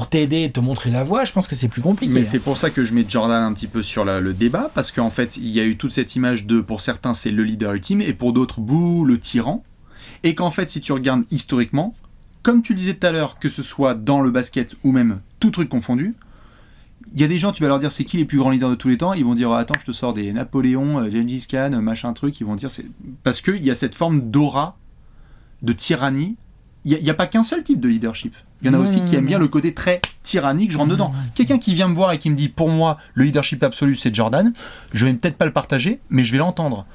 t'aider, te montrer la voie, je pense que c'est plus compliqué.
Mais c'est pour ça que je mets Jordan un petit peu sur le débat, parce qu'en fait, il y a eu toute cette image de, pour certains, c'est le leader ultime, et pour d'autres, bouh, le tyran. Et qu'en fait, si tu regardes historiquement, comme tu le disais tout à l'heure, que ce soit dans le basket ou même tout truc confondu, il y a des gens, tu vas leur dire c'est qui les plus grands leaders de tous les temps, ils vont dire attends, je te sors des Napoléon, Gengis Khan, machin truc, ils vont dire c'est parce qu'il y a cette forme d'aura de tyrannie, il n'y a pas qu'un seul type de leadership. Il y en a aussi qui aiment bien le côté très tyrannique, je rentre dedans. Quelqu'un qui vient me voir et qui me dit, pour moi, le leadership absolu, c'est Jordan, je vais peut-être pas le partager, mais je vais l'entendre.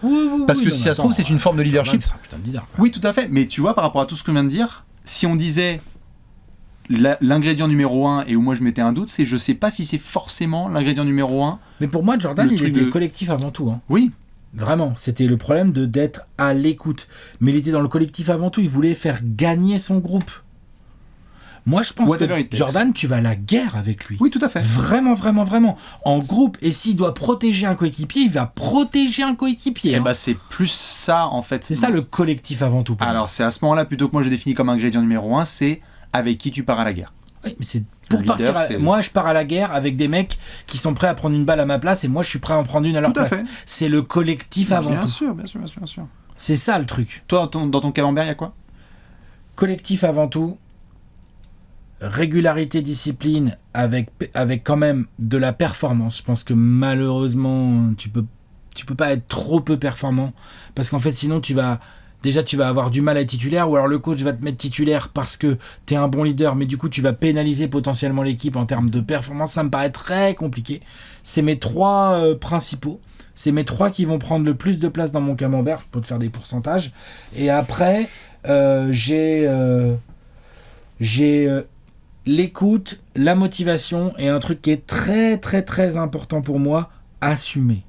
Parce que si ça se trouve, c'est une forme de leadership.
Jordan, c'est un putain de leader.
Oui, tout à fait. Mais tu vois, par rapport à tout ce que je viens de dire, si on disait l'ingrédient numéro 1 et où moi je mettais un doute, c'est je sais pas si c'est forcément l'ingrédient numéro 1.
Mais pour moi, Jordan, il était collectif avant tout. Hein.
Oui.
Vraiment, c'était le problème d'être à l'écoute. Mais il était dans le collectif avant tout, il voulait faire gagner son groupe. Moi, je pense que Jordan, tu vas à la guerre avec lui.
Oui, tout à fait.
Vraiment, vraiment, vraiment. En groupe, et s'il doit protéger un coéquipier, il va protéger un coéquipier.
Et bah, c'est plus ça, en fait.
C'est ça le collectif avant tout.
Alors, c'est à ce moment-là, plutôt que moi, je définis comme ingrédient numéro 1, c'est avec qui tu pars à la guerre.
Oui, mais c'est pour partir. Moi, je pars à la guerre avec des mecs qui sont prêts à prendre une balle à ma place et moi, je suis prêt à en prendre une à leur place. C'est le collectif avant tout.
Bien sûr, bien sûr, bien sûr, bien sûr.
C'est ça le truc.
Toi, dans ton camembert, il y a quoi ?
Collectif avant tout. Régularité, discipline, avec quand même de la performance. Je pense que malheureusement, tu peux pas être trop peu performant parce qu'en fait, sinon, tu vas avoir du mal à être titulaire ou alors le coach va te mettre titulaire parce que t'es un bon leader, mais du coup, tu vas pénaliser potentiellement l'équipe en termes de performance. Ça me paraît très compliqué. C'est mes 3 principaux. C'est mes 3 qui vont prendre le plus de place dans mon camembert. Je peux te faire des pourcentages. Et après, j'ai l'écoute, la motivation et un truc qui est très très très important pour moi, assumer.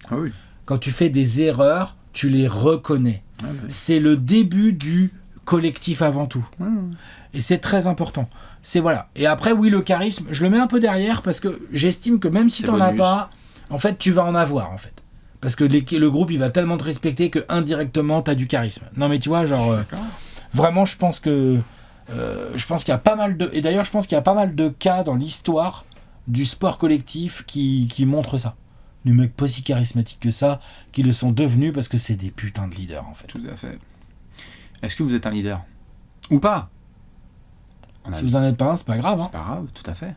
Ah oui.
Quand tu fais des erreurs, tu les reconnais. Ah oui. C'est le début du collectif avant tout. Ah oui. Et c'est très important. C'est voilà. Et après, oui, le charisme, je le mets un peu derrière parce que j'estime que même si t'en as pas, en fait, tu vas en avoir en fait. Parce que le groupe, il va tellement te respecter que indirectement, t'as du charisme. Non mais tu vois, genre, vraiment, je pense qu'il y a pas mal de... Et d'ailleurs, je pense qu'il y a pas mal de cas dans l'histoire du sport collectif qui montrent ça. Les mecs pas si charismatiques que ça, qui le sont devenus parce que c'est des putains de leaders, en fait.
Tout à fait. Est-ce que vous êtes un leader ? Ou pas ?
Si vous en êtes pas un, c'est pas grave. Hein.
C'est pas grave, tout à fait.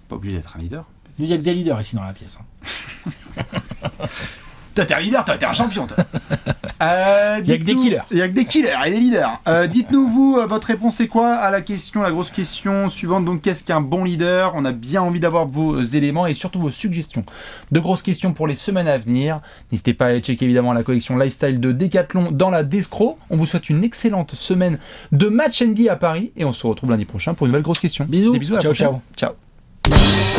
Pas obligé d'être un leader.
Il y a que des leaders ici dans la pièce. Hein.
Toi, t'es un leader, toi, t'es un champion, toi.
Il y a que des killers.
Il y a que des killers et des leaders. Dites-nous, vous, votre réponse c'est quoi à la question, la grosse question suivante. Donc, qu'est-ce qu'un bon leader ? On a bien envie d'avoir vos éléments et surtout vos suggestions. De grosses questions pour les semaines à venir. N'hésitez pas à aller checker évidemment la collection Lifestyle de Decathlon dans la Descro. On vous souhaite une excellente semaine de match NBA à Paris et on se retrouve lundi prochain pour une nouvelle grosse question.
Bisous.
Des bisous à la
ciao,
prochaine.
ciao.
Ciao.